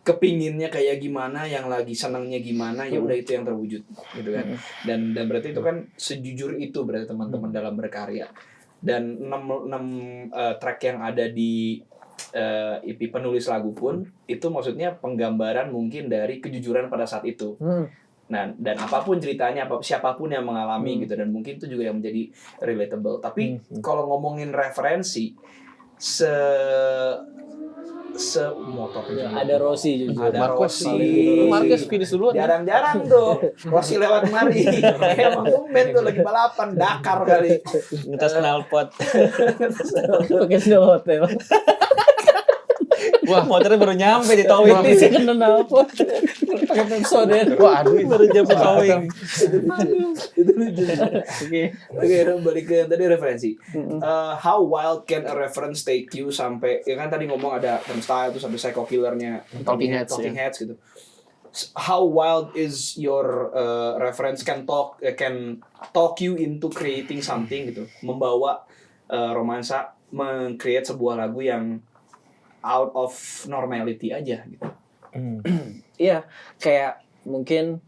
Speaker 4: kepinginnya kayak gimana, yang lagi senangnya gimana, ya udah itu yang terwujud gitu kan. Dan berarti itu kan sejujur itu berarti teman-teman dalam berkarya. Dan 6 track yang ada di EP penulis lagu pun itu maksudnya penggambaran mungkin dari kejujuran pada saat itu. Nah, dan apapun ceritanya, siapapun yang mengalami gitu, dan mungkin itu juga yang menjadi relatable. Tapi kalau ngomongin referensi, motor
Speaker 2: Ada Rossi juga.
Speaker 4: ada
Speaker 5: Marquez
Speaker 4: Rossi.
Speaker 5: Marquez finish duluan.
Speaker 4: Jarang-jarang tuh Rossi lewat mari. Emang tumben tuh lagi balapan Dakar kali.
Speaker 1: Ngetes knalpot.
Speaker 2: Pakai snow hotel.
Speaker 1: Wah, motornya baru nyampe di towing.
Speaker 2: Ini sih kena apa? Pakai Pepsodent.
Speaker 5: Wah aduh
Speaker 1: Baru nyampe towing.
Speaker 4: Itu lucu. Oke, balik ke yang tadi referensi. How wild can a reference take you sampai ya kan tadi ngomong ada Turnstile tuh sampai Psycho Killernya
Speaker 5: Talking
Speaker 4: Heads gitu. How wild is your reference can talk you into creating something gitu, membawa romansa, meng-create sebuah lagu yang out of normality aja gitu.
Speaker 2: Iya, kayak mungkin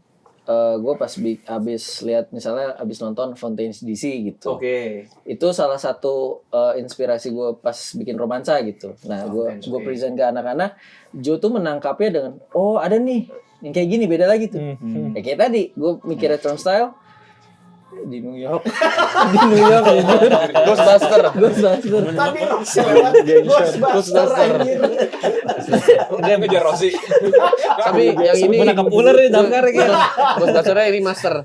Speaker 2: gue pas abis lihat misalnya abis nonton Fontaine's DC gitu.
Speaker 4: Oke.
Speaker 2: Itu salah satu inspirasi gue pas bikin romansa gitu. Nah, gue present ke anak-anak, Joe tuh menangkapnya dengan ada nih yang kayak gini beda lagi tuh. Ya kayak tadi gue mikirnya Turnstile, Di New York. Di New York anjir.
Speaker 5: Ghostbuster.
Speaker 2: Ghostbuster.
Speaker 4: Tapi Rossi lewat Ghostbuster anjir.
Speaker 6: Dia yang ngejar Rossi.
Speaker 5: Tapi yang ini
Speaker 1: menangkap ular nih damkarnya kayak.
Speaker 5: Ghostbuster-nya remaster.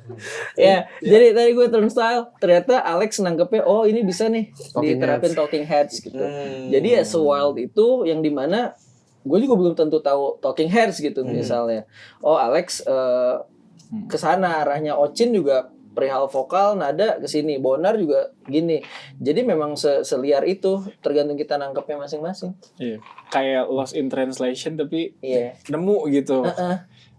Speaker 2: Ya, jadi tadi gue turnstile, ternyata Alex nangkepnya, oh ini bisa nih
Speaker 5: Talking
Speaker 2: diterapin
Speaker 5: Heads.
Speaker 2: talking heads gitu. Jadi ya se-wild itu yang dimana gue juga belum tentu tahu talking heads gitu misalnya. Oh Alex kesana arahnya, Ocin juga perihal vokal nada kesini, Bonar juga gini. Jadi memang seliar itu, tergantung kita nangkepnya masing-masing.
Speaker 3: Iya. Kayak lost in translation tapi
Speaker 2: Iya.
Speaker 3: nemu gitu.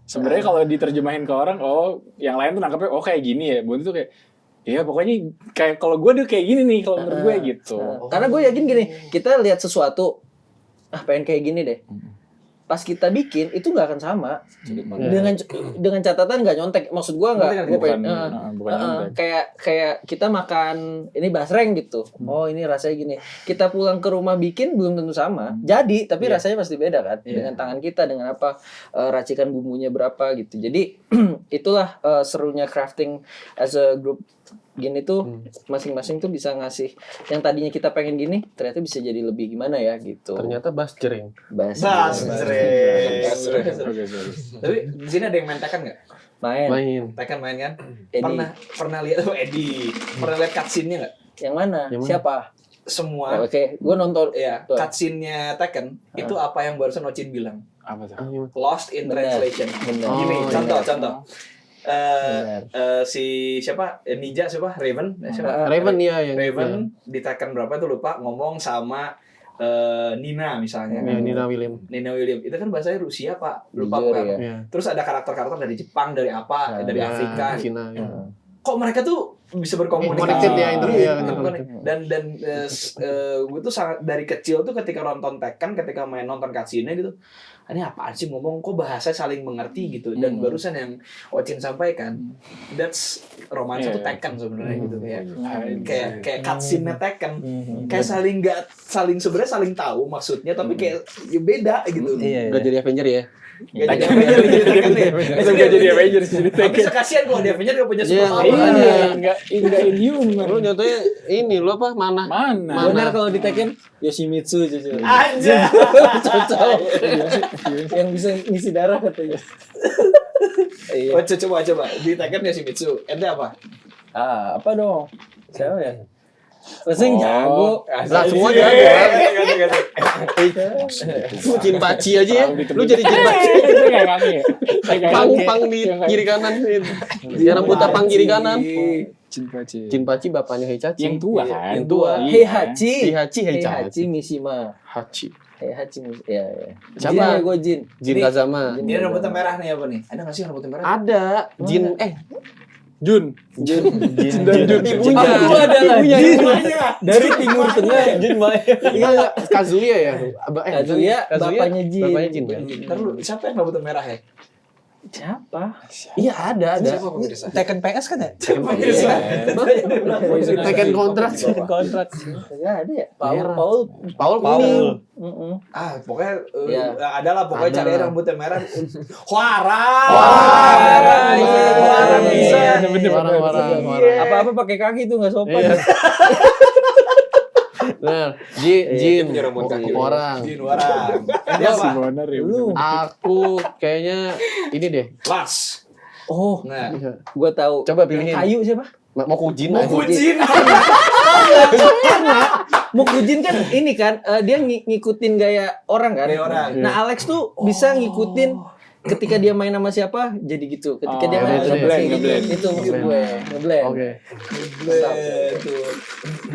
Speaker 3: Sebenarnya kalau diterjemahin ke orang, oh yang lain tuh nangkepnya oh kayak gini ya. Bonti tuh kayak iya pokoknya kayak kalau gue tuh kayak gini nih kalau menurut gue gitu.
Speaker 2: Karena gue yakin gini, kita lihat sesuatu, pengen kayak gini deh. Pas kita bikin itu nggak akan sama dengan catatan nggak nyontek. Maksud gue nggak, gue
Speaker 3: Bukan
Speaker 2: pengen
Speaker 3: nyontek.
Speaker 2: kayak kita makan ini basreng gitu. Oh ini rasanya gini. Kita pulang ke rumah bikin belum tentu sama. Jadi tapi rasanya pasti beda kan. Dengan tangan kita, dengan apa racikan bumbunya berapa gitu. Jadi itulah serunya crafting as a group. Gini tuh masing-masing tuh bisa ngasih yang tadinya kita pengen gini ternyata bisa jadi lebih gimana ya gitu.
Speaker 5: Ternyata bass jering.
Speaker 2: Bass
Speaker 4: Basreng.
Speaker 3: Oke, sorry.
Speaker 4: Tapi di sini ada yang main Tekken nggak?
Speaker 5: Main.
Speaker 4: Tekken main kan?
Speaker 2: Eddie.
Speaker 4: Pernah lihat Eddie. Pernah lihat cutscene-nya nggak?
Speaker 2: Yang mana?
Speaker 5: Yang mana?
Speaker 2: Siapa?
Speaker 4: Semua.
Speaker 2: Oke, gue nonton.
Speaker 4: Ya,
Speaker 2: Tuh.
Speaker 4: cutscene-nya Tekken itu apa yang barusan Ocin bilang?
Speaker 3: Apa tuh?
Speaker 4: Lost in
Speaker 2: Benar.
Speaker 4: translation.
Speaker 2: Benar.
Speaker 4: Gini,
Speaker 5: Oh,
Speaker 4: contoh.
Speaker 2: Benar.
Speaker 4: Si siapa? Ninja siapa? Raven. Siapa?
Speaker 5: Raven ya yang
Speaker 4: Raven di Tekken berapa tuh lupa ngomong sama Nina misalnya.
Speaker 5: Ya, Nina William.
Speaker 4: Nina William. Itu kan bahasanya Rusia, Pak. Lupa
Speaker 2: Jujur,
Speaker 4: Pak.
Speaker 2: ya.
Speaker 5: Ya.
Speaker 4: Terus ada karakter-karakter dari Jepang, dari apa, dari
Speaker 5: Ya,
Speaker 4: Afrika.
Speaker 5: Cina. Ya.
Speaker 4: Kok mereka tuh bisa berkomunikasi?
Speaker 5: Connected ya,
Speaker 4: Iya,
Speaker 5: interconnected.
Speaker 4: dan gue tuh sangat dari kecil tuh ketika nonton Tekken, ketika nonton cutscene-nya gitu, ini apaan sih ngomong kok bahasa saling mengerti gitu. Dan barusan yang Ocin sampaikan, that's romansa tuh Tekken sebenarnya gitu kayak cutscene-nya Tekken, kayak saling sebenarnya saling tahu maksudnya tapi kayak ya beda gitu.
Speaker 1: Iya.
Speaker 5: Udah jadi Avenger ya.
Speaker 4: Gak jadi Avenger jadi Tekken nih.
Speaker 3: Gak jadi Avengers jadi
Speaker 4: Tapi
Speaker 3: Tekken.
Speaker 4: kasihan kalau di Avenger gak punya
Speaker 5: Iya,
Speaker 4: super
Speaker 3: Iya, enggak inhuman.
Speaker 5: Lu nyatanya ini lu apa? Mana?
Speaker 3: Mana?
Speaker 2: Benar kalau di Tekken Yoshimitsu jujur.
Speaker 4: aja.
Speaker 2: Cocok. Yang bisa ngisi darah katanya. Iya.
Speaker 4: Oh, coba di Tekken Yoshimitsu. Ente apa?
Speaker 2: Apa dong? Siapa ya? Pasti jago.
Speaker 5: Lah semua jago kan. Jinpachi aja ya. Lu jadi Jinpachi.
Speaker 3: Itu kayak kami ya.
Speaker 5: Pang di kiri kanan. Ya rambutnya pang kiri kanan.
Speaker 3: Jinpachi.
Speaker 5: Jinpachi bapaknya Heihachi.
Speaker 3: Yang tua kan?
Speaker 5: Yang tua.
Speaker 2: Heihachi.
Speaker 5: Heihachi.
Speaker 2: Heihachi Mishima.
Speaker 5: Hachi.
Speaker 2: Heihachi Mishima. Ya.
Speaker 5: Siapa?
Speaker 2: Gue Jin.
Speaker 5: Jin Kazama.
Speaker 4: Dia rambutnya merah nih apa nih? Ada nggak sih rambutnya merah?
Speaker 5: Ada. Jin
Speaker 3: Jun.
Speaker 2: Jin.
Speaker 5: ibunya.
Speaker 2: Aku adalah Jin dari Timur Tengah.
Speaker 5: Jin Iya, Kazuya ya.
Speaker 2: Kazuya, bapaknya Jin.
Speaker 5: Bapaknya Jin. Kan?
Speaker 4: Ntar lu, siapa yang rambutnya merah ya?
Speaker 2: Siapa?
Speaker 5: Iya ada.
Speaker 4: Siapa pemirsa?
Speaker 1: Tekken PS kan ya?
Speaker 4: Pemirsa.
Speaker 5: Tekken kontrak.
Speaker 1: Kontrak.
Speaker 2: Enggak ada ya?
Speaker 5: Merah.
Speaker 2: Paul.
Speaker 5: Paul.
Speaker 4: Pokoknya
Speaker 2: Ya.
Speaker 4: adalah pokoknya
Speaker 5: Ada.
Speaker 4: cari rambutnya merah. Huara.
Speaker 5: Huara
Speaker 4: bisa.
Speaker 5: Warang.
Speaker 2: Apa-apa pakai kaki tuh enggak sopan.
Speaker 5: Nah, Jin
Speaker 6: punya rambut kaki.
Speaker 5: orang.
Speaker 4: Jin orang. Ini
Speaker 3: Dia
Speaker 4: apa?
Speaker 3: Bonar ya.
Speaker 2: Lu.
Speaker 5: Aku kayaknya ini deh.
Speaker 4: Las.
Speaker 2: Oh,
Speaker 4: Nah,
Speaker 2: gua tahu.
Speaker 5: Coba pilihin.
Speaker 2: Kayu siapa?
Speaker 5: Mau kujin
Speaker 4: mau
Speaker 5: aja.
Speaker 4: kujin.
Speaker 2: Mukujin kan ini kan dia ngikutin gaya orang kan.
Speaker 4: Gaya orang.
Speaker 2: Nah, Alex tuh bisa ngikutin ketika dia main sama siapa jadi gitu. Ketika dia main sama siapa
Speaker 3: ngeblend.
Speaker 2: itu maksud gue. Ngeblend.
Speaker 5: Oke.
Speaker 4: Betul.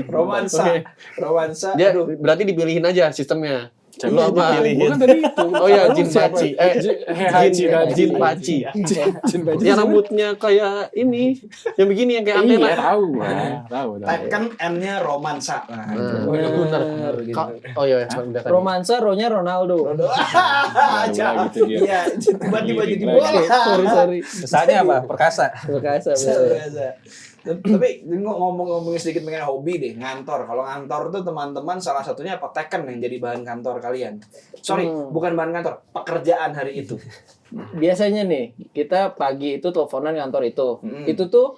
Speaker 4: Romansa.
Speaker 5: Dia
Speaker 4: Aduh.
Speaker 5: berarti dipilihin aja sistemnya. Lu apa?
Speaker 3: Bukan tadi itu.
Speaker 5: Oh ya, Jinpachi.
Speaker 3: Heihachi tadi.
Speaker 5: Jinpachi.
Speaker 3: Jinpachi.
Speaker 5: Yang rambutnya kayak ini, yang begini yang kayak antena.
Speaker 3: Iya, tahu gua. Tahu.
Speaker 4: Tekken N-nya romansa. Nah,
Speaker 5: Nah,
Speaker 4: itu.
Speaker 5: benar. Oh iya, udah tadi.
Speaker 2: Romansa rohnya Ronaldo.
Speaker 4: Aja.
Speaker 3: gitu dia.
Speaker 4: Iya, tiba-tiba jadi
Speaker 3: Gila.
Speaker 4: bola.
Speaker 2: Sorry.
Speaker 1: Kesannya apa? Perkasa.
Speaker 2: Bekasa.
Speaker 4: Biasa. Tapi ngomong-ngomongin sedikit mengenai hobi deh, ngantor. Kalau ngantor tuh teman-teman salah satunya apa? Tekken yang jadi bahan kantor kalian. Sorry, bukan bahan kantor, pekerjaan hari itu.
Speaker 2: Biasanya nih, kita pagi itu teleponan kantor itu. Itu tuh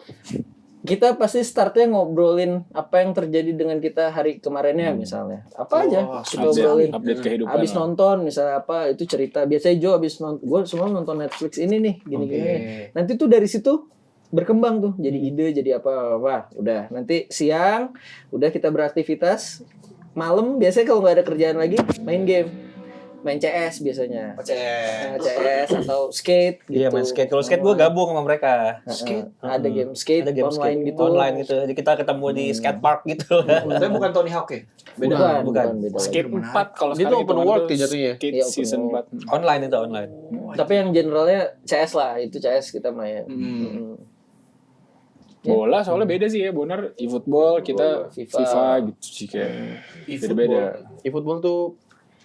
Speaker 2: kita pasti startnya ngobrolin apa yang terjadi dengan kita hari kemarinnya misalnya. Apa aja kita ngobrolin.
Speaker 3: Update kehidupan.
Speaker 2: Abis nonton misalnya apa itu cerita. Biasanya Joe abis nonton, gue semua nonton Netflix ini nih gini-gini. Nanti tuh dari situ berkembang tuh jadi ide jadi apa. Udah nanti siang udah kita beraktivitas. Malam biasanya kalau nggak ada kerjaan lagi main game. Main CS biasanya. CS atau skate gitu.
Speaker 1: Iya main skate. Kalau skate gue gabung sama mereka.
Speaker 2: Ada game skate
Speaker 1: Ada game
Speaker 2: online
Speaker 1: skate
Speaker 2: gitu.
Speaker 1: online gitu. Jadi kita ketemu di skate park gitu.
Speaker 4: Tapi bukan Tony Hawk ya?
Speaker 2: Bukan
Speaker 1: bukan.
Speaker 2: beda
Speaker 3: Skate
Speaker 2: lagi.
Speaker 3: 4 kalau
Speaker 5: Dia
Speaker 3: sekarang
Speaker 5: tuh open
Speaker 3: hitungan
Speaker 5: world
Speaker 3: tuh
Speaker 5: ya jatuhnya.
Speaker 3: Skate
Speaker 2: Iya, open
Speaker 3: season
Speaker 2: world.
Speaker 3: 4.
Speaker 1: Online itu online.
Speaker 2: Tapi yang generalnya CS lah, itu CS kita main.
Speaker 3: Bola soalnya beda sih ya, Bonar e-football, kita FIFA gitu sih kayak beda-beda.
Speaker 5: E-football tuh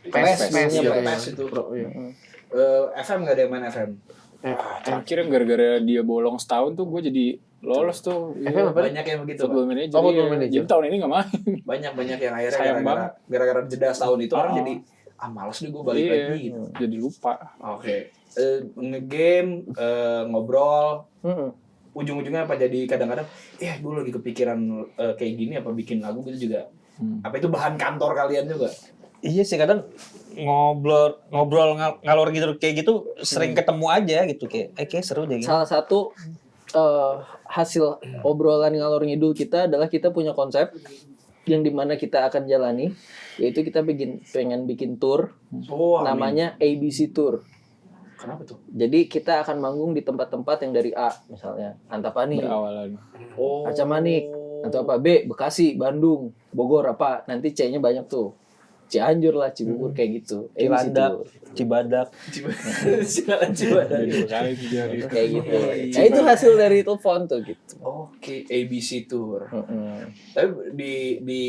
Speaker 4: PES
Speaker 5: jatuhnya.
Speaker 4: PES itu.
Speaker 5: Iya.
Speaker 4: FM nggak ada yang main FM.
Speaker 3: Terakhir yang gara-gara dia bolong setahun tuh gue jadi lolos tuh.
Speaker 5: FM apa?
Speaker 4: Banyak yang begitu.
Speaker 3: Football
Speaker 4: Pak.
Speaker 3: Manager.
Speaker 5: Oh, Football
Speaker 3: iya.
Speaker 5: Manager.
Speaker 3: Jadi tahun ini gak main.
Speaker 4: Banyak yang akhirnya
Speaker 3: Sayang
Speaker 4: gara-gara jeda setahun itu orang jadi malas nih gue balik
Speaker 3: Iya,
Speaker 4: lagi gitu.
Speaker 3: jadi lupa.
Speaker 4: Oke. Nge-game, ngobrol, ujung-ujungnya apa jadi kadang-kadang gue lagi kepikiran kayak gini apa bikin lagu gitu juga. Apa itu bahan kantor kalian juga?
Speaker 1: Iya sih kadang ngobrol ngalor gitu kayak gitu sering ketemu aja gitu kayak seru deh gitu.
Speaker 2: Salah satu hasil obrolan ngalor ngidul kita adalah kita punya konsep yang dimana kita akan jalani, yaitu kita pengen bikin tour namanya ABC Tour.
Speaker 4: Kenapa tuh?
Speaker 2: Jadi kita akan manggung di tempat-tempat yang dari A misalnya Antapani,
Speaker 3: Berawalan.
Speaker 2: Acamanik, atau apa B Bekasi, Bandung, Bogor apa nanti C-nya banyak tuh. Cianjur lah, Cibubur kayak gitu.
Speaker 1: Cibadak.
Speaker 2: Kayak gitu. Nah itu hasil dari telepon tuh gitu.
Speaker 4: Oke, ABC Tour. Tapi di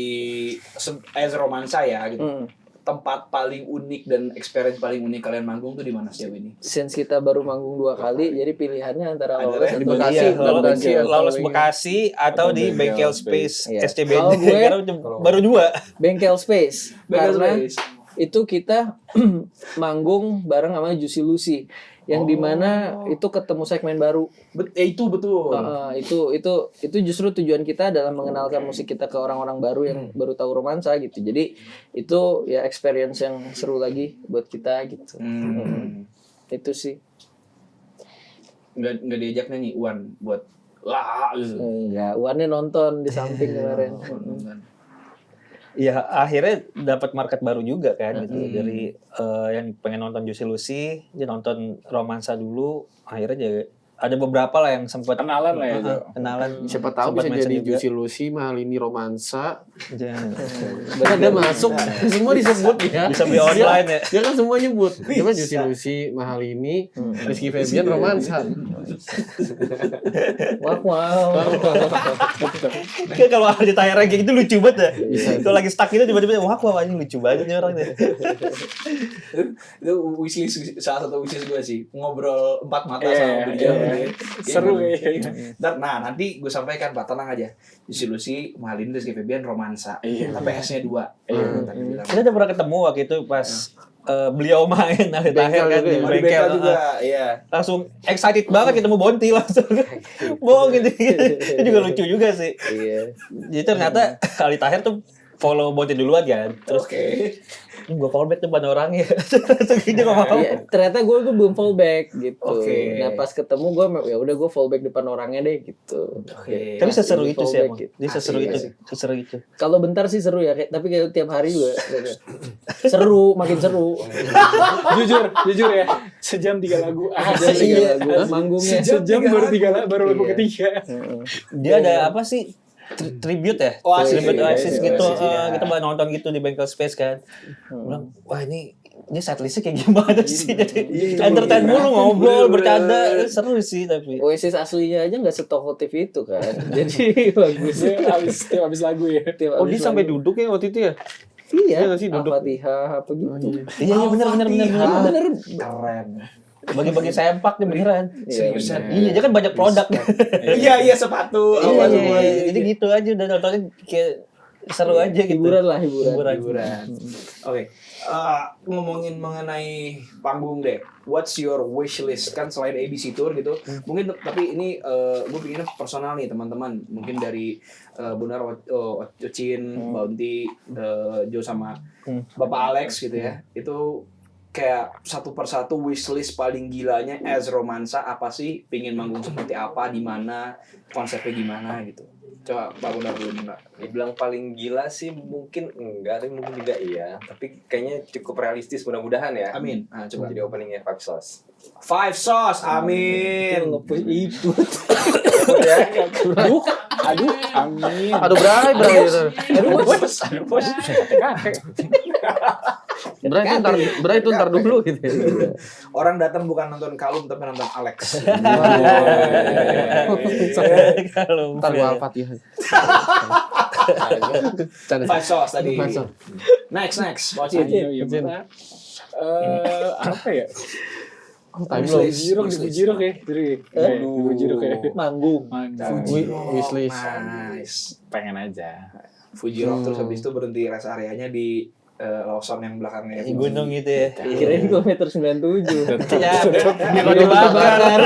Speaker 4: as romansa ya gitu. Tempat paling unik dan experience paling unik kalian manggung tuh di mana sejauh ini?
Speaker 2: Since kita baru manggung 2 kali, jadi pilihannya antara Lawless
Speaker 4: di
Speaker 2: atau
Speaker 5: Bekasi.
Speaker 2: Bekasi.
Speaker 1: Lawless Bekasi atau di Bengkel Space
Speaker 2: Iya.
Speaker 1: SCBD.
Speaker 2: Kalau gue-
Speaker 1: Karena baru 2.
Speaker 2: Bengkel Space.
Speaker 4: Bengkel
Speaker 2: Karena
Speaker 4: Space.
Speaker 2: itu kita manggung bareng sama Juicy Lucy yang dimana itu ketemu segmen baru.
Speaker 4: Itu betul.
Speaker 2: Itu justru tujuan kita adalah mengenalkan musik kita ke orang-orang baru yang baru tahu romansa gitu. Jadi itu ya experience yang seru lagi buat kita gitu. Itu sih.
Speaker 4: Nggak diajak nyanyi Wan buat lah gitu.
Speaker 2: Enggak, Uannya nonton di samping kemarin.
Speaker 1: Ya akhirnya dapat market baru juga kan gitu dari yang pengen nonton Juicy Lucy dia nonton romansa dulu akhirnya jadi ada beberapa lah yang sempat
Speaker 3: Kenalan lah ya, Jo.
Speaker 1: kenalan
Speaker 5: Siapa tahu
Speaker 1: sempat
Speaker 5: bisa
Speaker 1: mention
Speaker 5: jadi
Speaker 1: juga.
Speaker 5: Juicy Lucy, Mahalini Romansa.
Speaker 1: Jangan.
Speaker 5: Ada masuk, semua disebut ya.
Speaker 1: Bisa beli online ya.
Speaker 5: Dia kan semua nyebut. Coba Juicy Lucy, Mahalini, Rizky Febian, Romansa.
Speaker 2: Wow.
Speaker 1: Kayak kalau ada tayar kayak gitu lucu banget ya. Kalau lagi stuck itu tiba-tiba wah ini lucu banget nih orang deh.
Speaker 4: Itu wishlist salah satu wishlist gue sih ngobrol 4 mata
Speaker 3: Iya,
Speaker 4: sama beliau.
Speaker 3: iya. Seru ya.
Speaker 4: Nah nanti gue sampaikan Pak tenang aja. Juicy Lucy, Mahalini, Rizky Febian, romansa. Tapi S-nya 2. Tadi bilang.
Speaker 1: Kita udah pernah ketemu waktu itu pas beliau main akhir kan di
Speaker 4: Oh, di
Speaker 1: bengkel
Speaker 4: bengkel juga, iya.
Speaker 1: langsung excited banget ketemu Bonti langsung bohong gitu itu juga lucu juga sih.
Speaker 2: Iya.
Speaker 1: Jadi ternyata Ali Tahir tuh follow Bonti duluan kan terus gue fallback depan orangnya langsung dia ngomong
Speaker 2: Iya, ternyata gue belum fallback gitu.
Speaker 4: Oke.
Speaker 2: Nah pas ketemu gue ya udah gue fallback depan orangnya deh gitu.
Speaker 1: tapi seseru itu sih emang
Speaker 2: Gitu.
Speaker 1: dia seseru itu
Speaker 2: Kalau bentar sih seru ya, tapi kayak tiap hari juga seru, makin seru.
Speaker 3: jujur ya, sejam 3 lagu.
Speaker 2: Iya, manggungnya.
Speaker 3: Sejam baru 3 lagu, baru lagu ketiga.
Speaker 1: dia ada apa sih tribute ya
Speaker 4: Oasis.
Speaker 1: tribute Oasis
Speaker 4: Iya,
Speaker 1: gitu
Speaker 4: Oasis, iya.
Speaker 1: kita baru nonton gitu di Bengkel Space kan bilang wah ini setlistnya kayak gimana sih jadi entertain mulu ngobrol bercanda seru sih tapi
Speaker 2: Oasis aslinya aja nggak setokotif itu kan, jadi bagusnya
Speaker 3: Abis lagu ya.
Speaker 5: Oh dia sampai duduk ya waktu itu ya?
Speaker 2: iya
Speaker 5: nggak sih, duduk?
Speaker 2: Al-Fatihah apa gitu.
Speaker 1: iya benar
Speaker 2: Bener.
Speaker 4: Keren.
Speaker 1: bagi-bagi sempak nih beneran
Speaker 4: Seriusan.
Speaker 1: iya dia kan banyak produk
Speaker 4: Iya sepatu. apa semua.
Speaker 1: jadi gitu aja udah nontonnya kayak seru aja gitu.
Speaker 2: Hiburan lah, hiburan.
Speaker 4: Hiburan. Oke. Ngomongin mengenai panggung deh. What's your wish list? Kan selain ABC Tour gitu. Mungkin tapi ini gue pinginnya personal nih teman-teman. Mungkin dari Bonar, Ocin, Bounty, Jo sama Bapak Alex gitu ya. Itu kayak satu persatu wishlist paling gilanya as Romansa apa sih? Pingin manggung seperti apa, di mana, konsepnya gimana gitu. Coba Pak Bonar dulu, Mbak.
Speaker 6: Dibilang paling gila sih mungkin enggak, tapi mungkin juga iya. Tapi kayaknya cukup realistis, mudah-mudahan ya.
Speaker 4: Amin. Nah, coba.
Speaker 6: Jadi openingnya 5 Sauce.
Speaker 4: 5 Sauce, amin.
Speaker 3: Aduh, amin.
Speaker 5: Aduh Bray gitu. Bray itu ntar dulu gitu.
Speaker 4: Orang datang bukan nonton Kalum tapi nonton Alex.
Speaker 1: Kalau
Speaker 5: Ntar gua Al-Fatihah.
Speaker 4: 5 Sauce tadi.
Speaker 5: Five Sauce.
Speaker 4: Next. Watch
Speaker 3: Iya, apa ya?
Speaker 5: Time low.
Speaker 3: Dibujirok ya. Dibujirok ya.
Speaker 2: Manggung.
Speaker 5: Wishlist.
Speaker 4: Nice.
Speaker 3: Pengen aja.
Speaker 4: Fuji Rock terus habis itu berhenti rest areanya di Lawson yang belakangnya.
Speaker 1: di gunung gitu ya.
Speaker 2: Kirain kilometer 97.
Speaker 1: Ya,
Speaker 2: Kalau dibakar.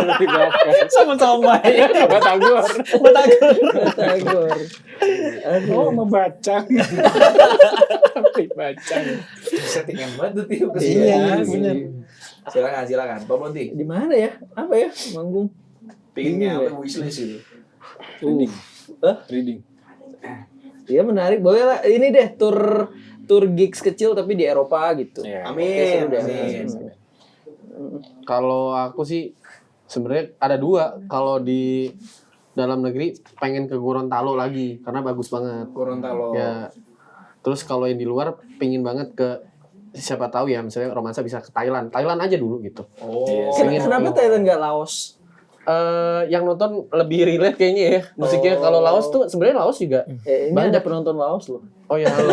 Speaker 1: sama-sama ya.
Speaker 3: Batagor.
Speaker 2: Batagor.
Speaker 3: Oh, membacang. Bacang.
Speaker 4: Settingan banget tuh Tio
Speaker 1: Iya,
Speaker 4: kesini.
Speaker 1: bener.
Speaker 4: Silakan. Pak Bonti.
Speaker 2: Di mana ya? Apa ya? Manggung.
Speaker 4: Pinginnya apa wishlist itu?
Speaker 3: Reading.
Speaker 2: Iya menarik. Boleh lah. Ini deh tour gigs kecil tapi di Eropa gitu.
Speaker 3: Iya.
Speaker 4: Amin.
Speaker 2: Oke,
Speaker 4: Amin.
Speaker 5: Kalau aku sih sebenarnya ada dua. Kalau di dalam negeri pengen ke Gorontalo lagi karena bagus banget.
Speaker 4: Gorontalo.
Speaker 5: Ya. Terus kalau yang di luar pingin banget ke siapa tahu ya misalnya Romansa bisa ke Thailand aja dulu gitu.
Speaker 4: Oh.
Speaker 2: Kenapa Thailand nggak Laos?
Speaker 5: Yang nonton lebih relate kayaknya ya musiknya. Kalau Laos tuh sebenarnya Laos juga
Speaker 2: Ini
Speaker 5: banyak.
Speaker 2: ada penonton Laos loh.
Speaker 5: Oh ya halo.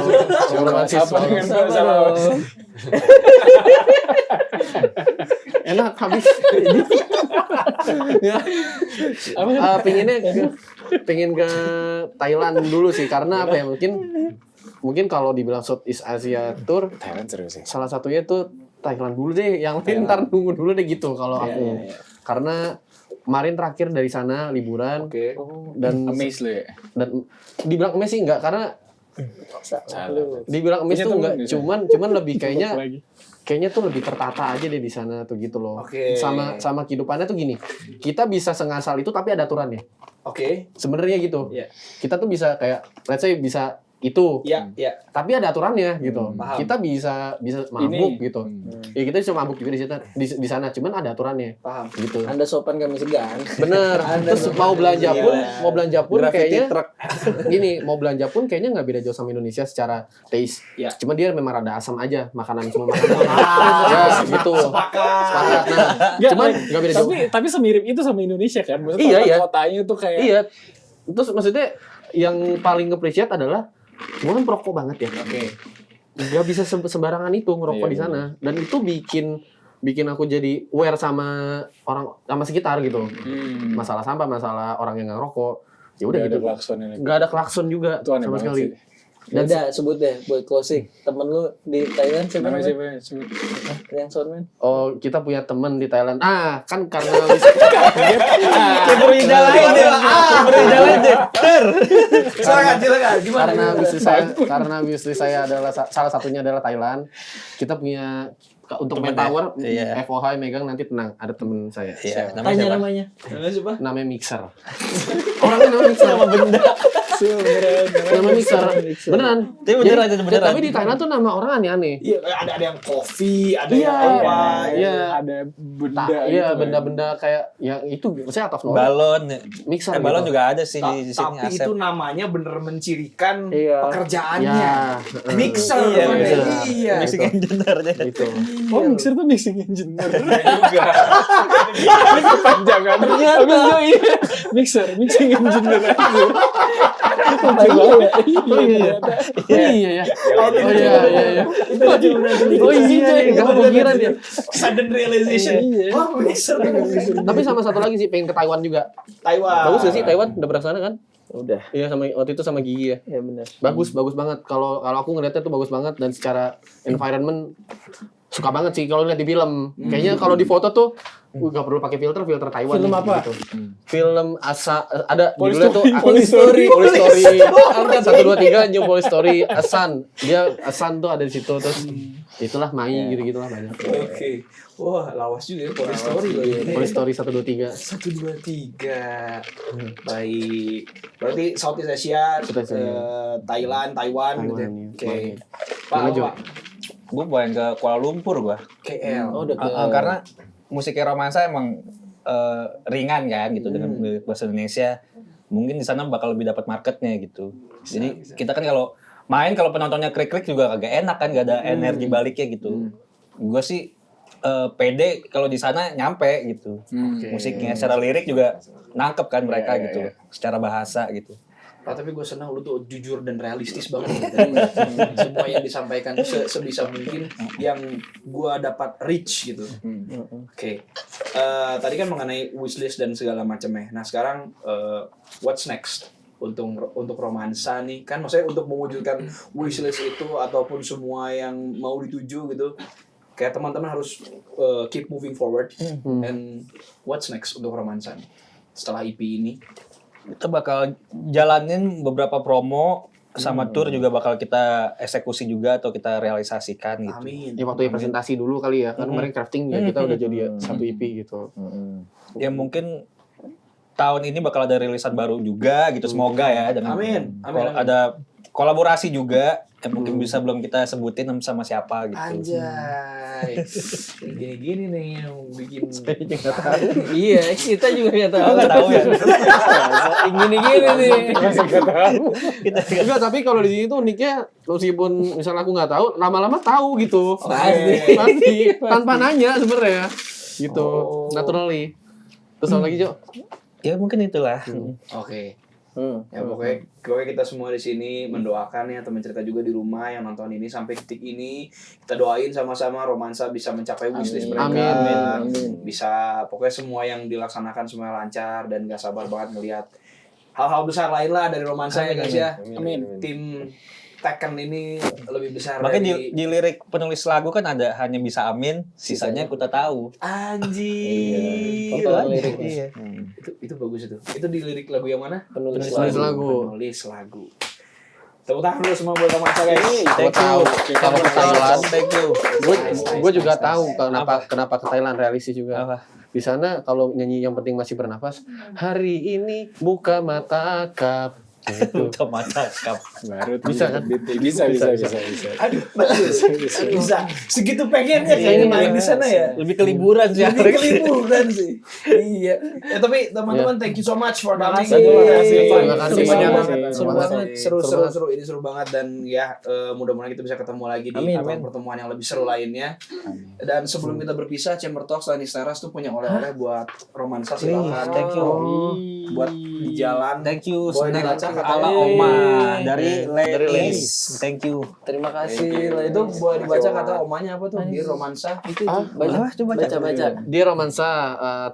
Speaker 5: Romansis.
Speaker 3: Apa dengan
Speaker 2: Sama
Speaker 3: bahasa
Speaker 2: dong.
Speaker 3: Laos?
Speaker 5: Enak habis. Pengen ke Thailand dulu sih karena apa ya mungkin kalau dibilang Southeast Asia Tour
Speaker 3: Thailand seru sih.
Speaker 5: salah satunya tuh Thailand dulu deh, yang lain ntar nunggu dulu deh gitu kalau aku. Karena kemarin terakhir dari sana liburan
Speaker 4: Oke.
Speaker 5: dan
Speaker 3: Amaze lo ya.
Speaker 5: dan dibilang emes sih enggak karena
Speaker 3: Salah.
Speaker 5: dibilang emes
Speaker 3: Punya
Speaker 5: tuh
Speaker 3: temen
Speaker 5: enggak,
Speaker 3: gitu.
Speaker 5: cuman lebih kayaknya
Speaker 3: Lagi.
Speaker 5: tuh lebih tertata aja deh di sana tuh gitu loh.
Speaker 4: Oke.
Speaker 5: Sama kehidupannya tuh gini. Kita bisa sengasal itu tapi ada aturannya.
Speaker 4: Oke.
Speaker 5: Sebenarnya gitu.
Speaker 4: Iya.
Speaker 5: Kita tuh bisa kayak let's say bisa itu.
Speaker 4: Iya.
Speaker 5: Tapi ada aturannya gitu.
Speaker 4: Paham.
Speaker 5: Kita bisa mabuk
Speaker 3: Ini.
Speaker 5: gitu. Ya kita bisa mabuk juga di sana, cuman ada aturannya
Speaker 4: Paham.
Speaker 5: gitu.
Speaker 2: Anda sopan kami segan.
Speaker 5: Bener. Terus mau belanja pun
Speaker 2: Graffiti
Speaker 5: kayaknya
Speaker 2: truck.
Speaker 5: gini, mau belanja pun kayaknya nggak beda jauh sama Indonesia secara taste.
Speaker 4: Iya.
Speaker 5: Cuma dia memang rada asam aja makanan semua makanan. Ya gitu. Sepakat. Nah, cuman nggak beda jauh.
Speaker 3: Tapi semirip itu sama Indonesia kan. Maksudnya
Speaker 5: Iya.
Speaker 3: kotanya tuh kayak
Speaker 5: Iya. Terus maksudnya yang paling nge-appreciate adalah gua kan perokok banget ya.
Speaker 4: Oke.
Speaker 5: Gak bisa sembarangan itu ngerokok
Speaker 3: Iya,
Speaker 5: di sana. Dan itu bikin aku jadi aware sama sama sekitar gitu. Masalah sampah, masalah orang yang nggak rokok. Ya udah gitu. Gak ada klakson juga
Speaker 3: Itu aneh
Speaker 5: sama
Speaker 3: banget
Speaker 5: sekali.
Speaker 3: sih.
Speaker 2: Dan sebut deh buat closing. Temen lu di Thailand siapa
Speaker 3: Namanya
Speaker 2: namanya?
Speaker 3: siapa?
Speaker 2: Yang soundman.
Speaker 5: Oh, kita punya temen di Thailand. Kan karena
Speaker 4: Silakan. Gimana?
Speaker 5: karena wishlist saya adalah salah satunya adalah Thailand. Kita punya untuk main tower,
Speaker 1: Iya.
Speaker 5: FOH megang nanti tenang, ada temen saya.
Speaker 1: Iya,
Speaker 2: Tanya
Speaker 1: siapa?
Speaker 2: namanya.
Speaker 5: Namanya Mixer. Orangnya namanya Mixer. Nama benda. Nama Mixer. Beneran.
Speaker 1: Tapi beneran, itu beneran.
Speaker 5: Tapi di Thailand tuh nama orang aneh-aneh.
Speaker 4: Iya, ada yang kopi, ada
Speaker 5: Iya.
Speaker 4: yang apa.
Speaker 5: Iya.
Speaker 3: Ada benda
Speaker 5: Iya,
Speaker 3: gitu.
Speaker 5: benda-benda kayak yang itu saya atas knowledge.
Speaker 1: Balon.
Speaker 5: Mixer.
Speaker 1: Balon
Speaker 5: gitu.
Speaker 1: juga ada sih di sini
Speaker 4: Tapi
Speaker 1: Asep.
Speaker 4: itu namanya bener mencirikan
Speaker 2: Iya.
Speaker 4: pekerjaannya.
Speaker 5: Ya.
Speaker 4: Mixer.
Speaker 1: Iya,
Speaker 4: namanya.
Speaker 1: bener.
Speaker 4: Iya.
Speaker 1: Mixing engineer-nya.
Speaker 5: Gitu.
Speaker 3: Oh, mixer tuh mixing engineer.
Speaker 6: juga.
Speaker 3: Kepanjangan. Habis itu iya. Mixing engineer aja.
Speaker 5: Iya. Iya ya. Oh iya. Oh iya, enggak kepikiran ya.
Speaker 4: Sudden realization. Oh, mixer.
Speaker 5: Tapi sama satu lagi sih pengen ke Taiwan juga.
Speaker 4: Taiwan.
Speaker 5: Bagus gak sih Taiwan? Udah pernah sana kan?
Speaker 2: Udah.
Speaker 5: Iya sama waktu itu sama Gigi ya.
Speaker 2: Ya benar.
Speaker 5: Bagus banget. Kalau aku ngeliatnya tuh bagus banget dan secara environment suka banget sih kalau lihat di film. Kayaknya kalau di foto tuh gak perlu pakai filter Taiwan.
Speaker 2: Film apa?
Speaker 5: Gitu. Film ada judulnya tuh
Speaker 2: Polistory.
Speaker 5: Angkat 1 2 3 New Polistory Asan. Dia Asan tuh ada di situ terus itulah Mai gitu-gitulah banyak.
Speaker 4: Oke. Wah, lawas juga ya Polistory loh ya.
Speaker 5: Polistory 1 2 3.
Speaker 4: 1 2 3. Baik. Berarti Southeast Asia, Thailand, Taiwan gitu ya.
Speaker 5: Taiwan, iya.
Speaker 4: Oke.
Speaker 5: Mana, Jo?
Speaker 4: Pak,
Speaker 1: Gue pengen ke Kuala Lumpur gue.
Speaker 4: KL.
Speaker 2: Oh, udah ke
Speaker 1: Karena musiknya romansa emang ringan kan gitu dengan bahasa Indonesia. Mungkin di sana bakal lebih dapat marketnya gitu. Jadi kita kan kalau penontonnya krik-krik juga kagak enak kan, gak ada energi baliknya gitu. Gue sih pede kalau di sana nyampe gitu. Musiknya secara lirik juga nangkep kan mereka gitu. Secara bahasa gitu.
Speaker 4: Tapi gue senang lu tuh jujur dan realistis banget gitu. Semua yang disampaikan sebisa mungkin yang gue dapat reach gitu. Oke. Tadi kan mengenai wishlist dan segala macamnya. Nah sekarang what's next untuk romansa nih? Kan maksudnya untuk mewujudkan wishlist itu ataupun semua yang mau dituju gitu. Kayak teman-teman harus keep moving forward. And what's next untuk romansa nih? Setelah EP ini?
Speaker 1: Kita bakal jalanin beberapa promo sama tour juga bakal kita eksekusi juga atau kita realisasikan gitu.
Speaker 4: Amin.
Speaker 5: Ya waktu presentasi dulu kali ya. Kan kemarin crafting ya kita udah jadi satu EP gitu.
Speaker 1: Ya mungkin tahun ini bakal ada rilisan baru juga gitu, semoga ya dengan
Speaker 4: Amin.
Speaker 1: ada kolaborasi juga yang mungkin bisa belum kita sebutin sama siapa gitu.
Speaker 4: Anjay. Gini-gini nih yang bikin
Speaker 2: Iya, kita juga nggak tahu.
Speaker 1: Nggak tahu ya.
Speaker 2: Gini-gini nih.
Speaker 5: Enggak, tapi kalau di sini tuh uniknya meskipun misalnya aku nggak tahu, lama-lama tahu gitu.
Speaker 2: Pasti.
Speaker 5: Tanpa nanya sebenarnya. Gitu. Naturally. Terus apa lagi, Jo?
Speaker 1: Ya mungkin itulah.
Speaker 4: Oke. Ya pokoknya kita semua di sini mendoakan ya teman cerita juga di rumah yang nonton ini sampai titik ini kita doain sama-sama romansa bisa mencapai wishlist mereka.
Speaker 2: Amin.
Speaker 4: Bisa pokoknya semua yang dilaksanakan semua lancar dan gak sabar banget ngelihat hal-hal besar lain lah dari romansa ya guys ya.
Speaker 3: Amin.
Speaker 4: Tim Tekken ini lebih besar
Speaker 1: Makanya
Speaker 4: dari
Speaker 1: di lirik penulis lagu kan ada hanya bisa amin, sisanya ku tak tahu.
Speaker 4: Anjir.
Speaker 2: Foto lirik.
Speaker 1: Iya.
Speaker 4: Itu bagus itu. Itu di lirik lagu yang mana?
Speaker 2: Penulis
Speaker 5: lagu.
Speaker 4: Penulis lagu. Tepuk tangan dulu semua buat romansa guys.
Speaker 5: Gue tahu kalau ke Thailand,
Speaker 1: Thank you.
Speaker 5: gue juga tahu kenapa ke Thailand realistis juga.
Speaker 1: Apa?
Speaker 5: Di sana kalau nyanyi yang penting masih bernapas, hari ini buka mata kap. Gitu.
Speaker 1: Udah mata kap.
Speaker 3: Baru
Speaker 5: Bisa kan?
Speaker 3: Bisa.
Speaker 4: Aduh, bisa. Segitu pengennya kayaknya main di sana ya.
Speaker 1: Lebih ke liburan sih.
Speaker 4: Lebih ke liburan sih. Iya. Tapi teman-teman thank you so much for coming.
Speaker 3: Terima kasih.
Speaker 4: Seru banget. Seru. Ini seru banget dan ya mudah-mudahan kita bisa ketemu lagi di pertemuan yang lebih seru lainnya. Dan sebelum kita berpisah, Chamber Talks dan Istaras tuh punya oleh-oleh buat romansa silakan.
Speaker 1: Thank you.
Speaker 4: Buat di jalan.
Speaker 1: Thank you.
Speaker 4: Boleh
Speaker 1: Snack
Speaker 4: dibaca
Speaker 1: ala Oma dari Lelis. Thank you.
Speaker 2: Terima kasih.
Speaker 4: Lah itu boleh dibaca kata omanya apa tuh? Di romansa.
Speaker 2: Itu baca.
Speaker 5: Dia romansa,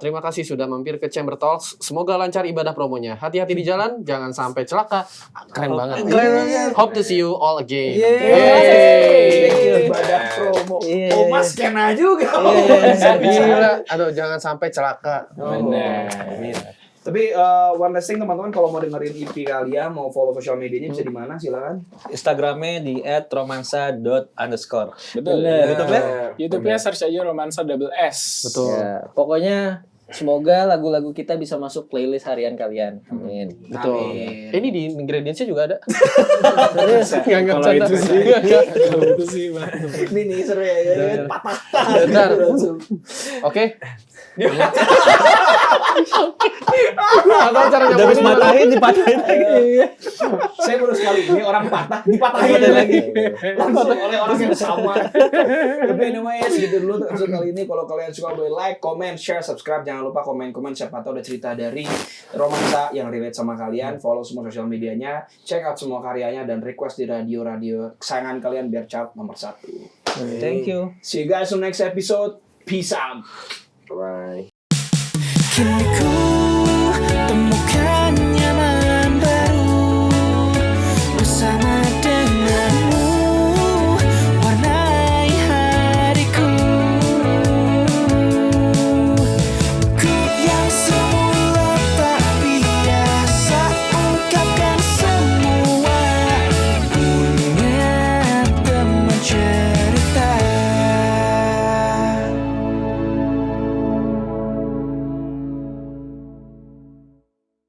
Speaker 5: terima kasih sudah mampir ke Chamber Talks. Semoga lancar ibadah promonya. Hati-hati di jalan, jangan sampai celaka. Keren banget. Hope to see you all again.
Speaker 4: Ibadah promo. Oma skena juga.
Speaker 5: Gila. Aduh, jangan sampai celaka.
Speaker 4: Tapi one last thing teman-teman, kalau mau dengerin EP kalian, mau follow sosial medianya bisa di mana? Silakan.
Speaker 1: Instagramnya di @romansa_.
Speaker 3: Betul.
Speaker 1: YouTube-nya?
Speaker 3: YouTube-nya search aja Romansa double S.
Speaker 5: Betul.
Speaker 2: Ya, pokoknya semoga lagu-lagu kita bisa masuk playlist harian kalian. Amin.
Speaker 5: Betul.
Speaker 4: Amin.
Speaker 5: Ini di ingredients-nya juga ada.
Speaker 3: Kalau itu sih. Kalau itu sih.
Speaker 4: Ini nih seru ya. Patah.
Speaker 5: Bentar. Oke. Atau cara
Speaker 1: Udah habis matahin dipatahin lagi.
Speaker 4: Saya baru sekali ini orang patah dipatahin lagi. Langsung oleh orang yang sama. Tapi anyway, segitu dulu untuk episode kali ini. Kalau kalian suka boleh like, comment, share, subscribe. Jangan lupa komen-komen siapa tahu ada cerita dari romansa yang relate sama kalian. Follow semua sosial medianya, check out semua karyanya dan request di radio-radio kesayangan kalian biar chart nomor 1.
Speaker 1: Thank you.
Speaker 4: See you guys on next episode. Peace out.
Speaker 6: Bye.
Speaker 7: Kini ku